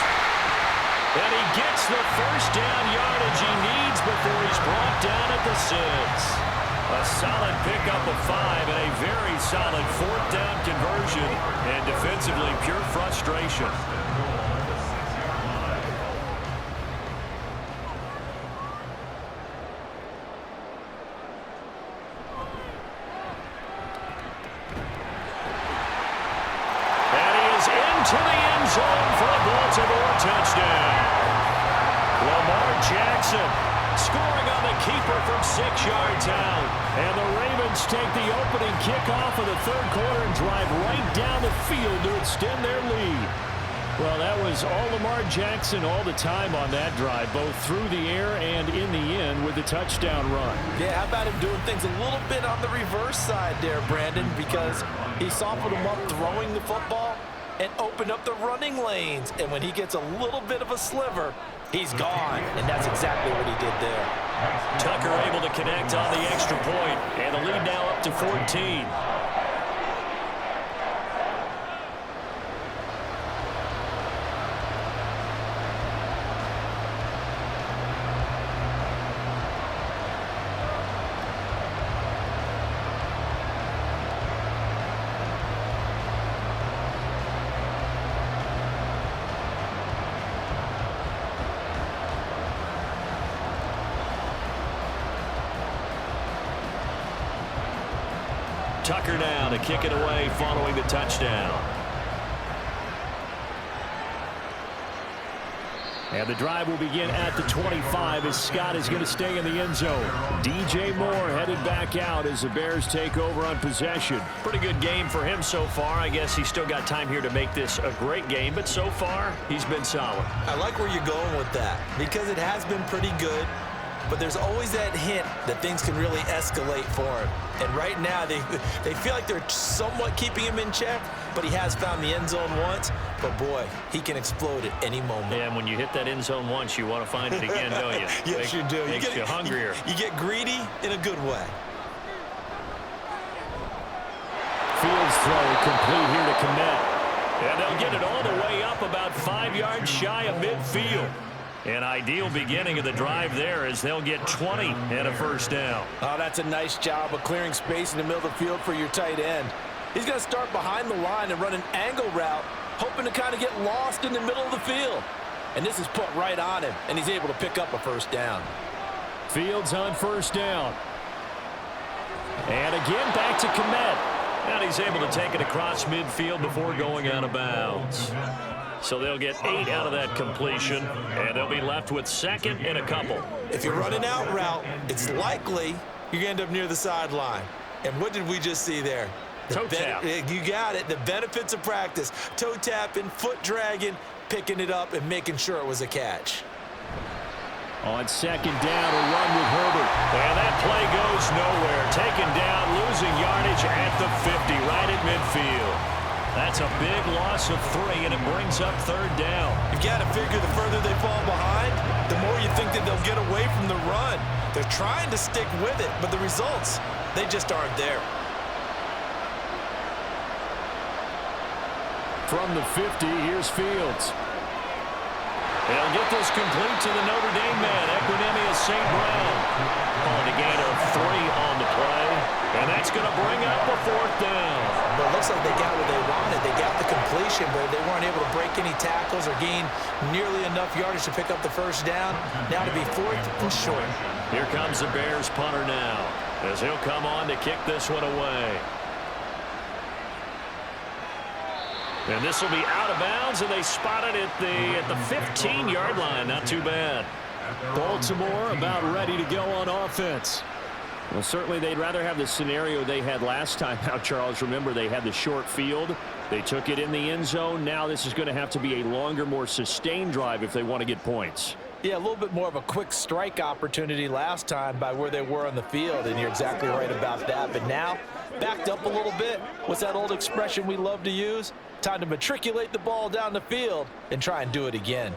B: And he gets the first down yardage he needs before he's brought down at the 6. A solid pickup of 5 and a very solid 4th down conversion. And defensively, pure frustration. To the end zone for a Baltimore touchdown. Lamar Jackson scoring on the keeper from 6 yards out. And the Ravens take the opening kickoff of the 3rd quarter and drive right down the field to extend their lead. Well, that was all Lamar Jackson all the time on that drive, both through the air and in the end with the touchdown run.
C: Yeah, how about him doing things a little bit on the reverse side there, Brandon, because he softened him up throwing the football and opened up the running lanes. And when he gets a little bit of a sliver, he's gone. And that's exactly what he did there.
B: Tucker able to connect on the extra point, and the lead now up to 14. Tucker now to kick it away following the touchdown.
D: And the drive will begin at the 25 as Scott is going to stay in the end zone. DJ Moore headed back out as the Bears take over on possession.
B: Pretty good game for him so far. I guess he's still got time here to make this a great game, but so far he's been solid.
C: I like where you're going with that because it has been pretty good. But there's always that hint that things can really escalate for him. And right now, they feel like they're somewhat keeping him in check, but he has found the end zone once. But, boy, he can explode at any moment.
B: And when you hit that end zone once, you want to find it again, don't you?
C: Yes, you do.
B: Makes you hungrier.
C: You get greedy in a good way.
D: Fields throw complete here to Komet.
B: And they'll get it all the way up about 5 yards shy of midfield. An ideal beginning of the drive there as they'll get 20 and a first down.
C: Oh, that's a nice job of clearing space in the middle of the field for your tight end. He's going to start behind the line and run an angle route, hoping to kind of get lost in the middle of the field. And this is put right on him, and he's able to pick up a first down.
D: Fields on first down. And again back to Komet.
B: And he's able to take it across midfield before going out of bounds. So they'll get 8 out of that completion, and they'll be left with 2nd and a couple.
C: If you're running out route, it's likely you're going to end up near the sideline. And what did we just see there?
B: Toe tap.
C: You got it. The benefits of practice. Toe tapping, foot dragging, picking it up, and making sure it was a catch.
D: On 2nd down, a run with Herbert.
B: And that play goes nowhere. Taken down, losing yardage at the 50, right at midfield. That's a big loss of 3, and it brings up 3rd down.
C: You've got to figure the further they fall behind, the more you think that they'll get away from the run. They're trying to stick with it, but the results, they just aren't there.
D: From the 50, here's Fields.
B: They'll get this complete to the Notre Dame man, Equinemius St. Brown. Calling a gain of 3 on the play.
D: And that's going to bring up a 4th down.
C: But it looks like they got what they wanted. They got the completion, but they weren't able to break any tackles or gain nearly enough yardage to pick up the first down. Now to be 4th and short.
D: Here comes the Bears punter now, as he'll come on to kick this one away. And this will be out of bounds, and they spot it at the 15-yard line. Not too bad.
B: Baltimore about ready to go on offense. Well, certainly they'd rather have the scenario they had last time out, Charles. Remember, they had the short field. They took it in the end zone. Now this is going to have to be a longer, more sustained drive if they want to get points.
C: Yeah, a little bit more of a quick strike opportunity last time by where they were on the field, and you're exactly right about that. But now, backed up a little bit. What's that old expression we love to use? Time to matriculate the ball down the field and try and do it again.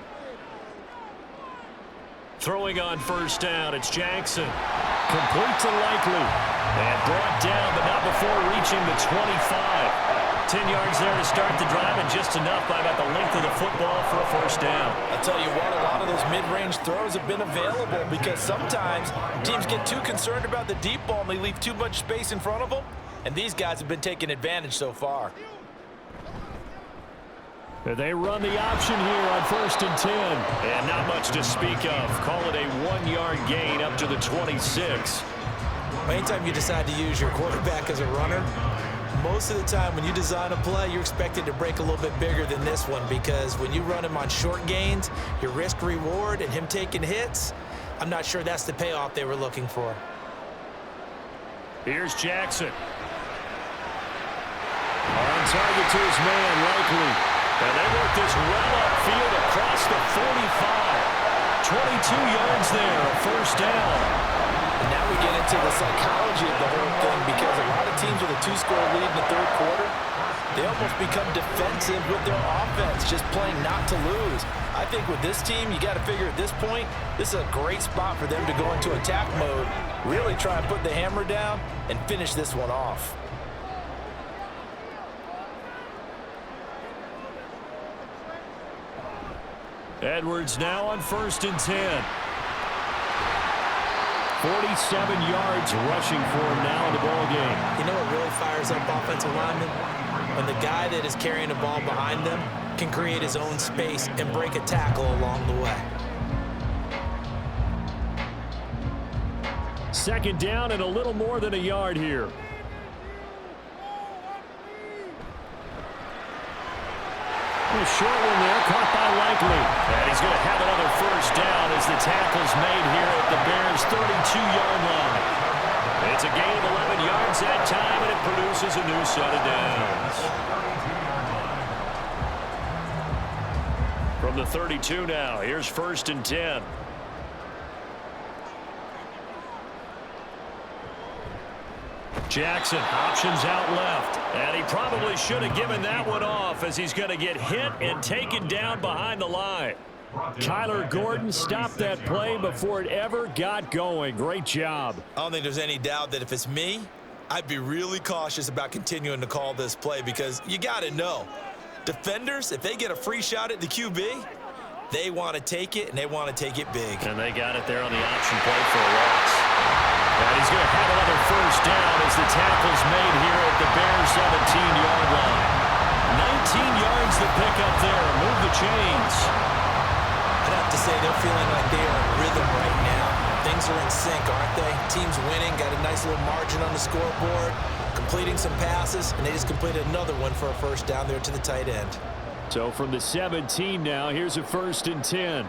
D: Throwing on first down, it's Jackson. Complete to Likely. And brought down, but not before reaching the 25. 10 yards there to start the drive, and just enough by about the length of the football for a first down.
C: I'll tell you what, a lot of those mid-range throws have been available because sometimes teams get too concerned about the deep ball and they leave too much space in front of them, and these guys have been taking advantage so far.
D: They run the option here on 1st and 10. And not much to speak of. Call it a 1-yard gain up to the 26.
C: Anytime you decide to use your quarterback as a runner, most of the time when you design a play, you're expected to break a little bit bigger than this one, because when you run him on short gains, your risk reward and him taking hits, I'm not sure that's the payoff they were looking for.
D: Here's Jackson. On target to his man, Likely. And they work this well upfield across the 45. 22 yards there, a first down.
C: And now we get into the psychology of the whole thing, because a lot of teams with a 2-score lead in the 3rd quarter, they almost become defensive with their offense, just playing not to lose. I think with this team, you got to figure at this point, this is a great spot for them to go into attack mode, really try and put the hammer down and finish this one off.
D: Edwards now on 1st and 10. 47 yards rushing for him now in the ball game.
C: You know what really fires up offensive linemen? When the guy that is carrying the ball behind them can create his own space and break a tackle along the way.
D: 2nd down and a little more than a yard here. A short one there, caught by Likely. And he's going to have another first down as the tackle's made here at the Bears' 32-yard line. It's a gain of 11 yards that time, and it produces a new set of downs. From the 32 now, here's 1st and 10. Jackson options out left, and he probably should have given that one off, as he's going to get hit and taken down behind the line. Kyler Gordon stopped that play before it ever got going. Great job.
C: I don't think there's any doubt that if it's me, I'd be really cautious about continuing to call this play, because you got to know, defenders, if they get a free shot at the QB, they want to take it, and they want to take it big.
D: And they got it there on the option play for a loss. And he's going to have another first down as the tackle's made here at the Bears' 17-yard line. 19 yards to pick up there. Move the chains.
C: I'd have to say they're feeling like they are in rhythm right now. Things are in sync, aren't they? Team's winning, got a nice little margin on the scoreboard, completing some passes, and they just completed another one for a first down there to the tight end.
D: So from the 17 now, here's a 1st and 10.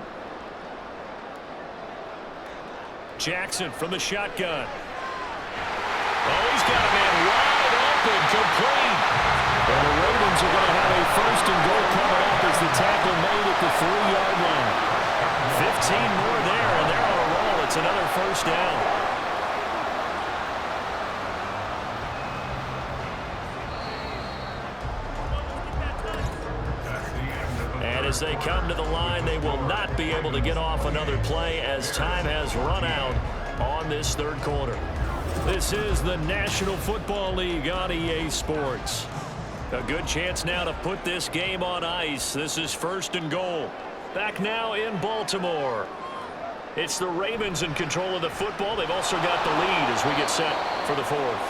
D: Jackson from the shotgun. Oh, he's got a man wide open, complete. And the Ravens are going to have a 1st and goal coming up as the tackle made at the 3-yard line. 15 more there, and they're on a roll. It's another first down. And as they come to the line, they will not be able to get off another play as time has run out on this 3rd quarter. This is the National Football League on EA Sports. A good chance now to put this game on ice. This is 1st and goal. Back now in Baltimore. It's the Ravens in control of the football. They've also got the lead as we get set for the 4th.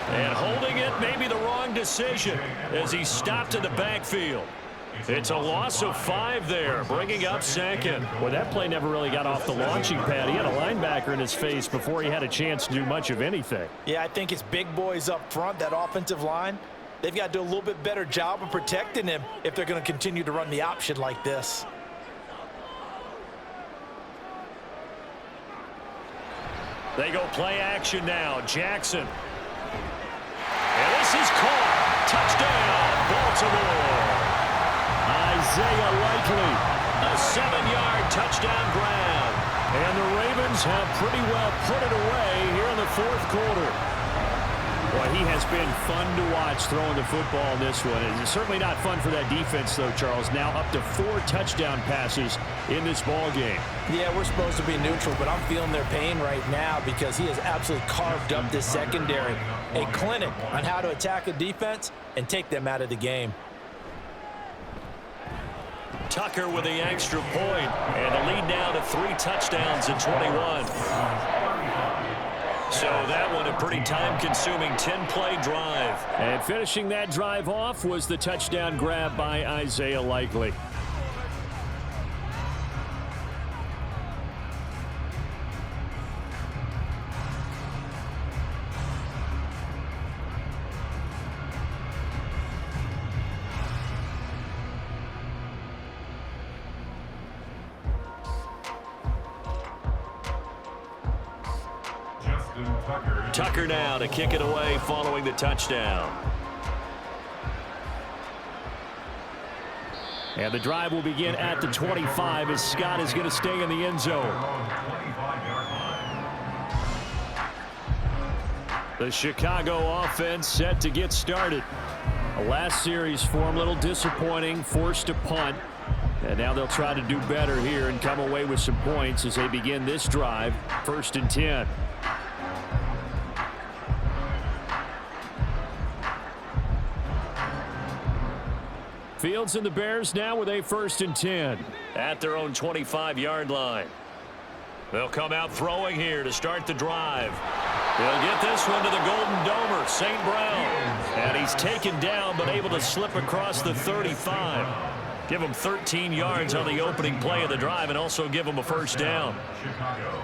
D: And holding it may be the wrong decision as he stopped in the backfield. It's a loss of 5 there, bringing up second.
B: Well, that play never really got off the launching pad. He had a linebacker in his face before he had a chance to do much of anything.
C: Yeah, I think it's big boys up front, that offensive line. They've got to do a little bit better job of protecting him if they're going to continue to run the option like this.
D: They go play action now. Jackson. And this is caught. Touchdown, Baltimore.
B: Isaiah Likely.
D: A 7-yard touchdown grab.
B: And the Ravens have pretty well put it away here in the fourth quarter. Boy, he has been fun to watch throwing the football in this one. It's certainly not fun for that defense, though, Charles. Now up to 4 touchdown passes in this ball game.
C: Yeah, we're supposed to be neutral, but I'm feeling their pain right now because he has absolutely carved up this secondary. A clinic on how to attack a defense and take them out of the game.
D: Tucker with the extra point, and the lead now to 3 touchdowns in 21. So that one a pretty time-consuming 10-play drive.
B: And finishing that drive off was the touchdown grab by Isaiah Likely.
D: Tucker now to kick it away following the touchdown.
B: And the drive will begin at the 25 as Scott is going to stay in the end zone. The Chicago offense set to get started. The last series for him, a little disappointing, forced to punt. And now they'll try to do better here and come away with some points as they begin this drive, 1st and 10. Fields and the Bears now with a 1st and 10.
D: At their own 25-yard line. They'll come out throwing here to start the drive. They'll get this one to the Golden Domer, St. Brown. And he's taken down but able to slip across the 35. Give him 13 yards on the opening play of the drive and also give him a 1st down.
F: Chicago.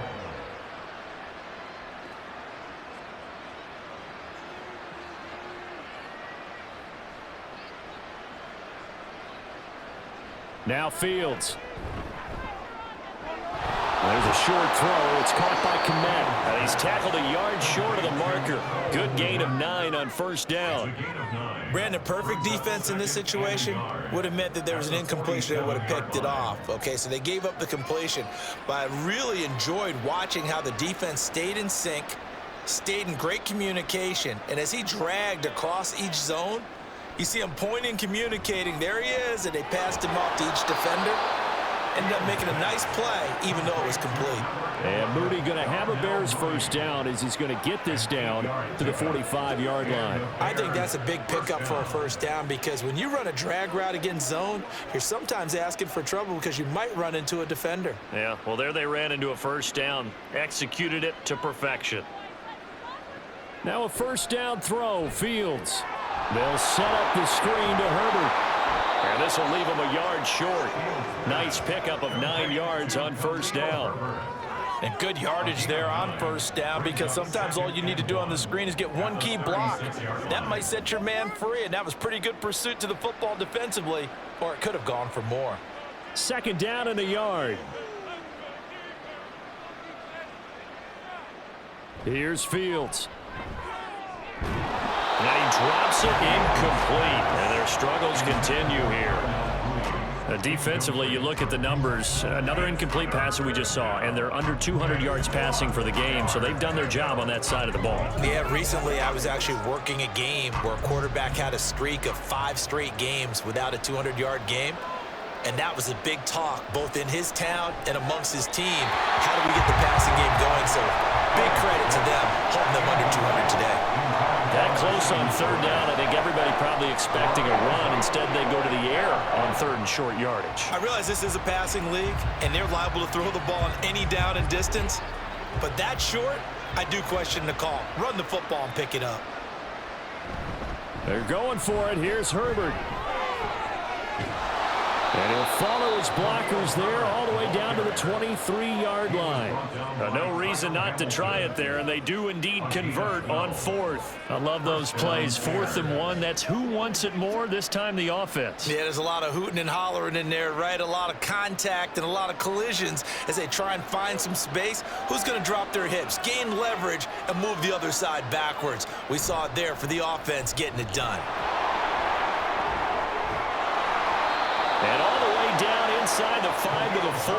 B: Now Fields. There's a short throw. It's caught by Komet.
D: And he's tackled a yard short of the marker. Good gain of 9 on 1st down.
C: Brandon, perfect defense in this situation would have meant that there was an incompletion that would have picked it off. Okay, so they gave up the completion. But I really enjoyed watching how the defense stayed in sync, stayed in great communication. And as he dragged across each zone, you see him pointing, communicating. There he is, and they passed him off to each defender. Ended up making a nice play, even though it was complete.
B: And Moody going to have a Bears 1st down as he's going to get this down to the 45-yard line.
C: I think that's a big pickup for a 1st down because when you run a drag route against zone, you're sometimes asking for trouble because you might run into a defender.
D: Yeah, well, there they ran into a 1st down. Executed it to perfection.
B: Now a 1st down throw, Fields. They'll set up the screen to Herbert.
D: And this will leave him a yard short. Nice pickup of 9 yards on 1st down.
C: And good yardage there on 1st down because sometimes all you need to do on the screen is get one key block. That might set your man free, and that was pretty good pursuit to the football defensively, or it could have gone for more.
B: 2nd down and a yard. Here's Fields.
D: And he drops it incomplete. And their struggles continue here. Defensively, you look at the numbers. Another incomplete pass that we just saw, and they're under 200 yards passing for the game, so they've done their job on that side of the ball.
C: Yeah, recently I was actually working a game where a quarterback had a streak of 5 straight games without a 200-yard game, and that was a big talk both in his town and amongst his team. How do we get the passing game going? So big credit to them holding them under 200 today.
D: That close on 3rd down. I think everybody probably expecting a run. Instead, they go to the air on 3rd and short yardage.
C: I realize this is a passing league, and they're liable to throw the ball on any down and distance. But that short, I do question the call. Run the football and pick it up.
D: They're going for it. Here's Herbert. And he'll follow his blockers there all the way down to the 23-yard line.
B: No reason not to try it there, and they do indeed convert on 4th. I love those plays. 4th and 1. That's who wants it more, this time the offense.
C: Yeah, there's a lot of hooting and hollering in there, right? A lot of contact and a lot of collisions as they try and find some space. Who's going to drop their hips, gain leverage, and move the other side backwards? We saw it there for the offense getting it done.
B: And all the way down inside the 5 to the 4.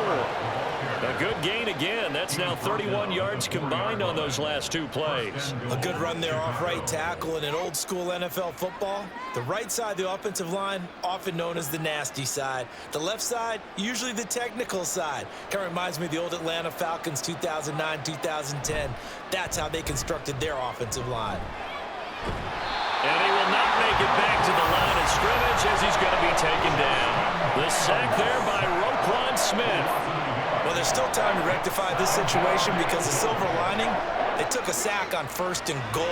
B: A good gain again. That's now 31 yards combined on those last 2 plays.
C: A good run there off right tackle in an old school NFL football. The right side of the offensive line, often known as the nasty side. The left side, usually the technical side. Kind of reminds me of the old Atlanta Falcons 2009-2010. That's how they constructed their offensive line.
B: And he will not make it back to the line of scrimmage as he's going to be taken down. The sack there by Roquan Smith.
C: Well, there's still time to rectify this situation because the silver lining, they took a sack on 1st and goal.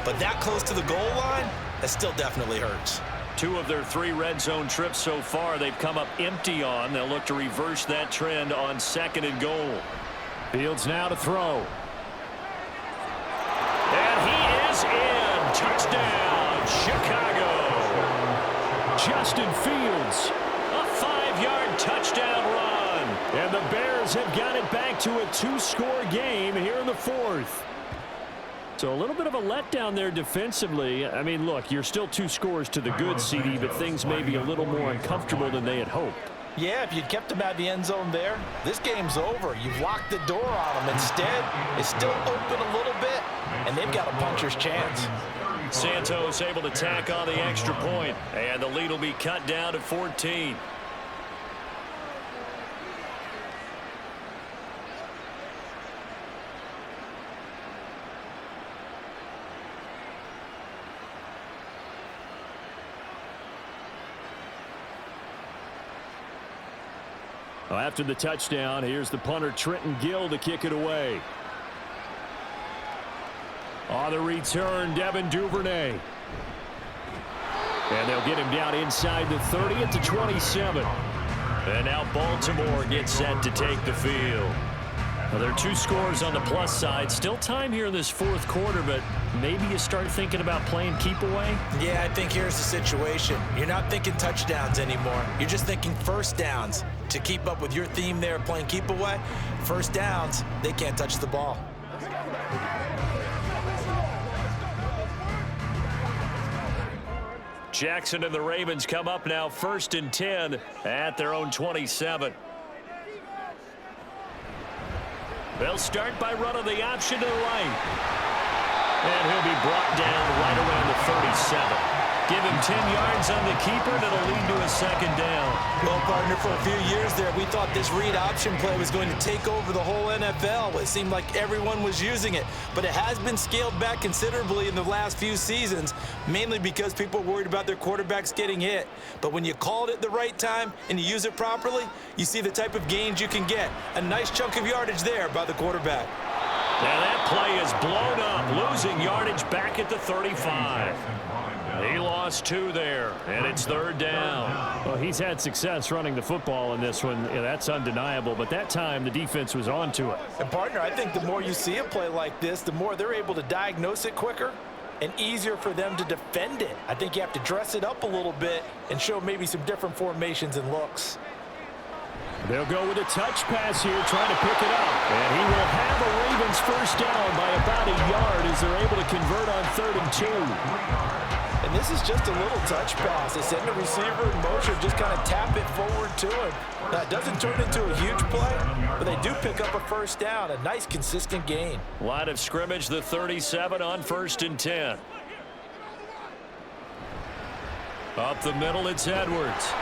C: But that close to the goal line, that still definitely hurts.
B: 2 of their 3 red zone trips so far they've come up empty on. They'll look to reverse that trend on 2nd and goal.
D: Fields now to throw.
B: And he is in. Touchdown, Chicago.
D: Justin Fields.
B: A 5-yard touchdown run.
D: And the Bears have got it back to a 2-score game here in the 4th. So a little bit of a letdown there defensively. I mean, look, you're still 2 scores to the good, CD, but things may be a little more uncomfortable than they had hoped.
E: Yeah, if you'd kept them out of the end zone there, this game's over. You've locked the door on them. Instead, it's still open a little bit, and they've got a puncher's chance.
B: Santos able to tack on the extra point, and the lead will be cut down to 14.
D: Well, after the touchdown, here's the punter Trenton Gill to kick it away. On the return, Devin Duvernay. And they'll get him down inside the 30 at the 27.
B: And now Baltimore gets set to take the field. Well, there are 2 scores on the plus side. Still time here in this 4th quarter, but maybe you start thinking about playing keep away?
C: Yeah, I think here's the situation. You're not thinking touchdowns anymore. You're just thinking first downs. To keep up with your theme there, playing keep away, first downs, they can't touch the ball.
B: Jackson and the Ravens come up now 1st and 10 at their own 27. They'll start by running the option to the right. And he'll be brought down right around the 37. Give him 10 yards on the keeper, and it'll lead to a 2nd down.
C: Well, partner, for a few years there, we thought this read option play was going to take over the whole NFL. It seemed like everyone was using it, but it has been scaled back considerably in the last few seasons, mainly because people are worried about their quarterbacks getting hit. But when you call it at the right time and you use it properly, you see the type of gains you can get. A nice chunk of yardage there by the quarterback.
B: Now that play is blown up, losing yardage back at the 35. He lost 2 there, and it's 3rd down.
D: Well, he's had success running the football in this one. Yeah, that's undeniable, but that time the defense was onto it.
E: And, partner, I think the more you see a play like this, the more they're able to diagnose it quicker and easier for them to defend it. I think you have to dress it up a little bit and show maybe some different formations and looks.
D: They'll go with a touch pass here, trying to pick it up. And he will have a Ravens first down by about a yard as they're able to convert on 3rd and 2.
E: And this is just a little touch pass. They send the receiver in motion, just kind of tap it forward to him. Now, it doesn't turn into a huge play, but they do pick up a first down, a nice, consistent gain.
B: Line of scrimmage, the 37 on 1st and 10. Up the middle, it's Edwards.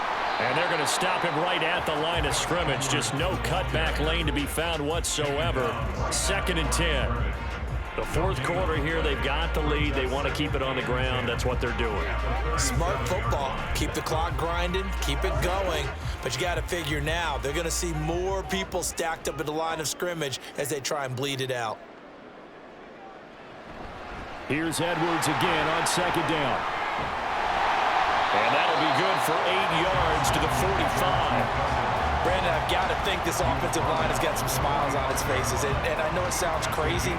B: And they're going to stop him right at the line of scrimmage. Just no cutback lane to be found whatsoever. 2nd and 10. The 4th quarter here, they've got the lead. They want to keep it on the ground. That's what they're doing.
C: Smart football. Keep the clock grinding. Keep it going. But you got to figure now, they're going to see more people stacked up at the line of scrimmage as they try and bleed it out.
D: Here's Edwards again on 2nd down. And that'll be good for 8 yards to the 45.
C: Brandon, I've got to think this offensive line has got some smiles on its faces. And I know it sounds crazy,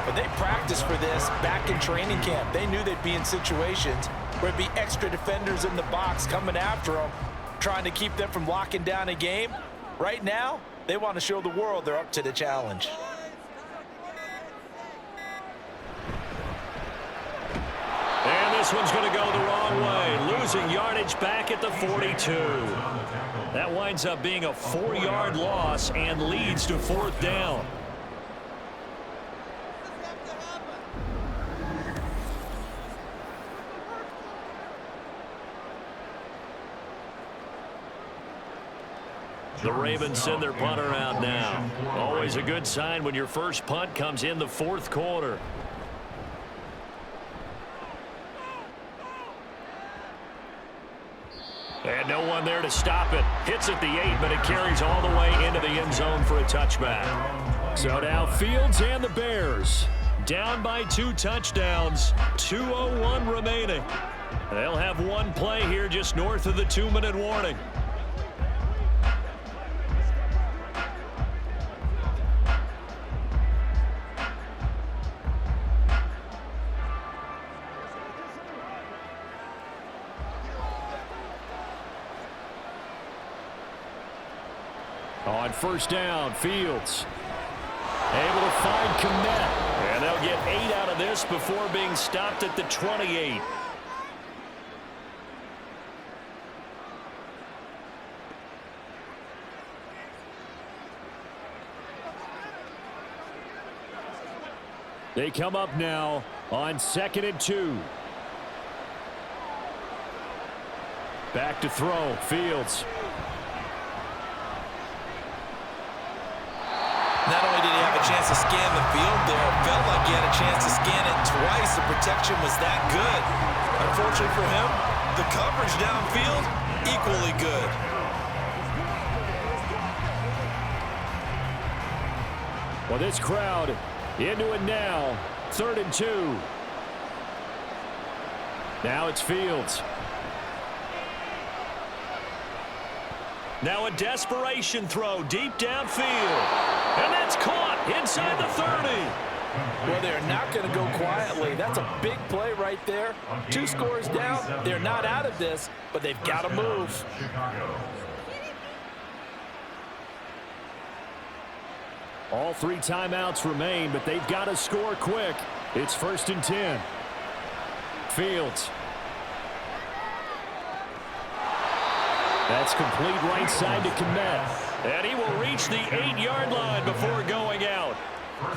C: but they practiced for this back in training camp. They knew they'd be in situations where it'd be extra defenders in the box coming after them, trying to keep them from locking down a game. Right now, they want to show the world they're up to the challenge.
D: And this one's going to go the wrong way, losing yardage back at the 42. That winds up being a 4-yard loss and leads to 4th down. The Ravens send their punter out now. Always a good sign when your first punt comes in the 4th quarter. And no one there to stop it. Hits at the 8, but it carries all the way into the end zone for a touchback. So now Fields and the Bears down by 2 touchdowns. 2:01 remaining. They'll have one play here just north of the 2-minute warning. On first down, Fields able to find Kmet. And they'll get 8 out of this before being stopped at the 28. They come up now on 2nd and 2. Back to throw, Fields.
C: Not only did he have a chance to scan the field there, it felt like he had a chance to scan it twice. The protection was that good. Unfortunately for him, the coverage downfield, equally good.
B: Well, this crowd into it now. 3rd and 2. Now it's Fields. Now a desperation throw deep downfield. And that's caught inside the 30.
C: Well, they're not going to go quietly. That's a big play right there. 2 scores down. They're not out of this, but they've got to move.
B: All 3 timeouts remain, but they've got to score quick. It's 1st and 10. Fields. That's complete right side to Kmet. And he will reach the 8-yard line before going out.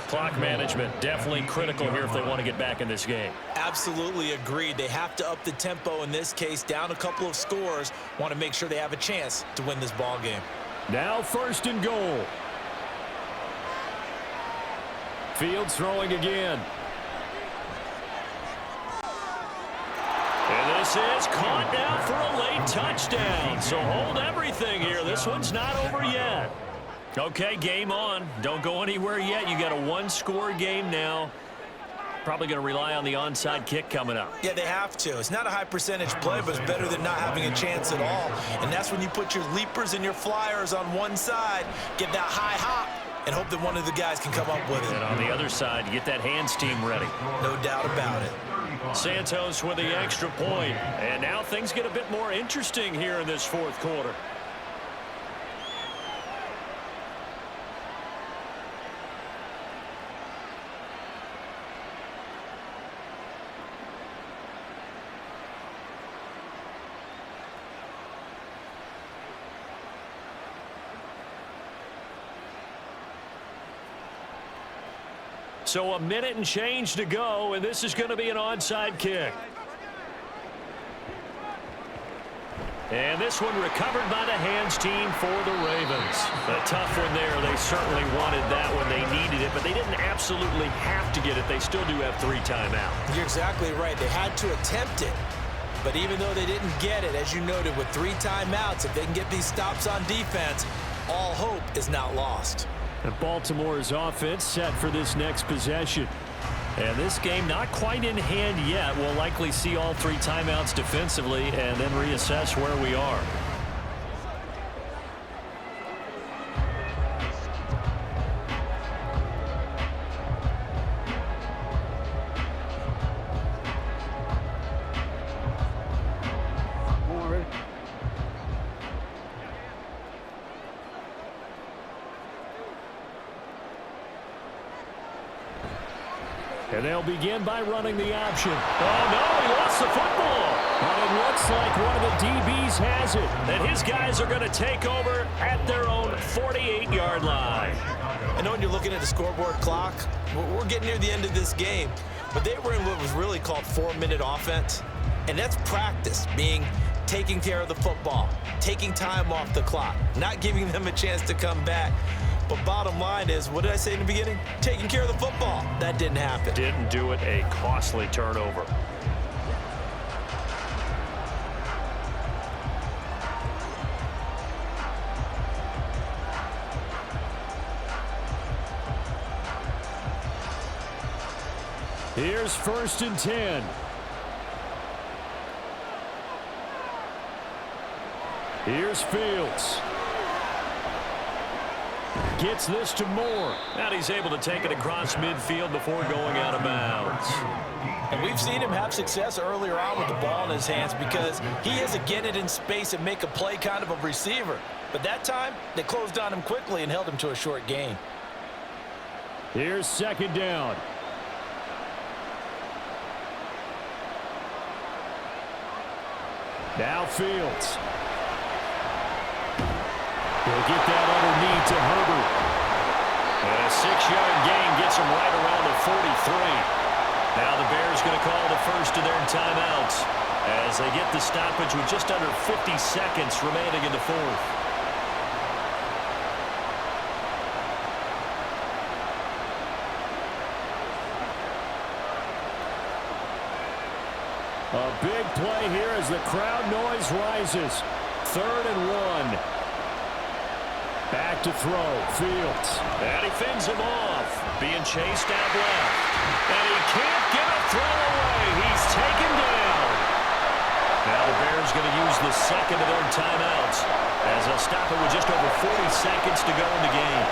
B: Clock management definitely critical here if they want to get back in this game.
C: Absolutely agreed. They have to up the tempo in this case, down a couple of scores. Want to make sure they have a chance to win this ball game.
B: Now 1st and goal. Fields throwing again.
D: And this is caught now for a late touchdown. So hold everything here. This one's not over yet. Okay, game on. Don't go anywhere yet. You got a 1-score game now. Probably going to rely on the onside kick coming up.
C: Yeah, they have to. It's not a high percentage play, but it's better than not having a chance at all. And that's when you put your leapers and your flyers on one side, get that high hop, and hope that one of the guys can come up with it.
D: And on the other side, you get that hands team ready.
C: No doubt about it.
D: Santos with the extra point. And now things get a bit more interesting here in this 4th quarter. So a minute and change to go, and this is going to be an onside kick. And this one recovered by the hands team for the Ravens. A tough one there. They certainly wanted that when they needed it, but they didn't absolutely have to get it. They still do have 3 timeouts.
C: You're exactly right. They had to attempt it. But even though they didn't get it, as you noted, with 3 timeouts, if they can get these stops on defense, all hope is not lost.
B: And Baltimore's offense set for this next possession.
D: And this game not quite in hand yet. We'll likely see all 3 timeouts defensively and then reassess where we are. And they'll begin by running the option. Oh, no, he lost the football. But it looks like one of the DBs has it. And his guys are going to take over at their own 48-yard line.
C: I know when you're looking at the scoreboard clock, we're getting near the end of this game. But they were in what was really called 4-minute offense. And that's practice, meaning taking care of the football, taking time off the clock, not giving them a chance to come back. But bottom line is, what did I say in the beginning? Taking care of the football. That didn't happen.
D: Didn't do it. A costly turnover. Here's 1st and 10. Here's Fields. Gets this to Moore. And he's able to take it across midfield before going out of bounds.
C: And we've seen him have success earlier on with the ball in his hands because he has to get it in space and make a play kind of a receiver. But that time, they closed on him quickly and held him to a short gain.
D: Here's 2nd down. Now Fields. He'll get that underneath to Herbert. And a 6-yard gain gets him right around the 43. Now the Bears going to call the first of their timeouts as they get the stoppage with just under 50 seconds remaining in the 4th. A big play here as the crowd noise rises. 3rd and 1. Back to throw, Fields. And he fends him off. Being chased out left. And he can't get a throw away. He's taken down. Now the Bears going to use the 2nd of their timeouts as they'll stop it with just over 40 seconds to go in the game.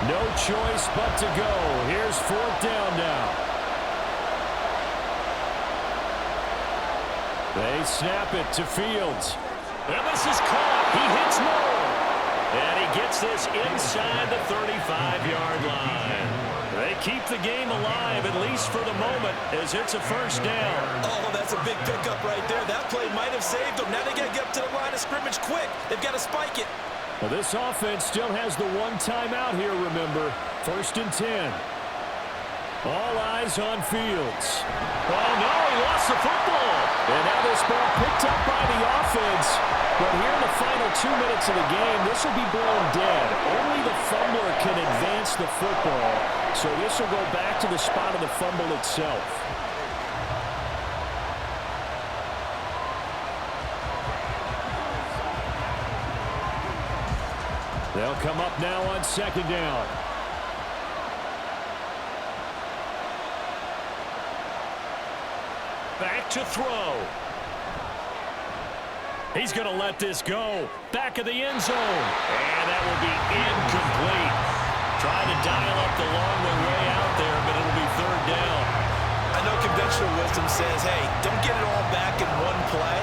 D: No choice but to go. Here's 4th down now. They snap it to Fields. And this is caught. He hits Moore. And he gets this inside the 35-yard line. They keep the game alive, at least for the moment, as it's a 1st down.
C: Oh, that's a big pickup right there. That play might have saved them. Now they got to get up to the line of scrimmage quick. They've got to spike it.
D: Well, this offense still has the 1 timeout here, remember. 1st and 10. All eyes on Fields. Oh, no, he lost the football. And now this ball picked up by the offense. But here in the final 2 minutes of the game, this will be blown dead. Only the fumbler can advance the football. So this will go back to the spot of the fumble itself. They'll come up now on 2nd down. Back to throw. He's going to let this go. Back of the end zone. And that will be incomplete. Trying to dial up the long way out there, but it'll be 3rd down.
C: I know conventional wisdom says, hey, don't get it all back in one play.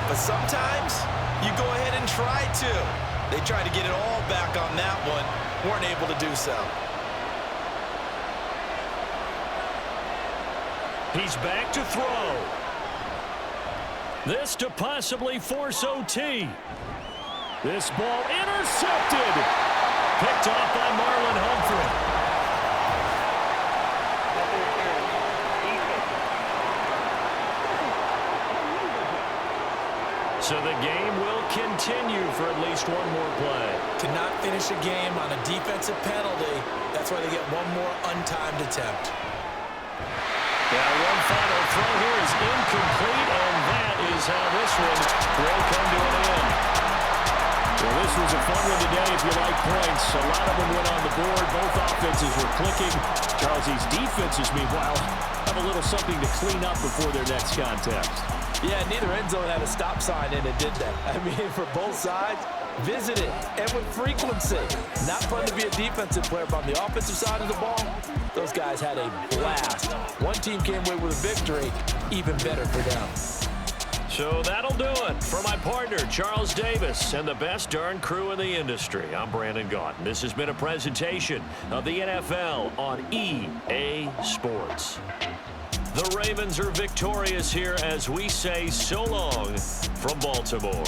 C: But sometimes you go ahead and try to. They tried to get it all back on that one. Weren't able to do so.
D: He's back to throw. This to possibly force OT. This ball intercepted. Picked off by Marlon Humphrey. So the game will continue for at least one more play.
C: To not finish a game on a defensive penalty, that's why they get one more untimed attempt.
D: Yeah, one final throw here is incomplete, and that is how this one will come to an end. Well, this was a fun one today if you like points. A lot of them went on the board. Both offenses were clicking. Charles, these defenses, meanwhile, have a little something to clean up before their next contest.
C: Yeah, neither end zone had a stop sign in it, did they? I mean, for both sides, visit it, and with frequency. Not fun to be a defensive player, but on the offensive side of the ball, those guys had a blast. One team came away with a victory, even better for them.
D: So that'll do it for my partner, Charles Davis, and the best darn crew in the industry. I'm Brandon Gaudin. This has been a presentation of the NFL on EA Sports. The Ravens are victorious here as we say so long from Baltimore.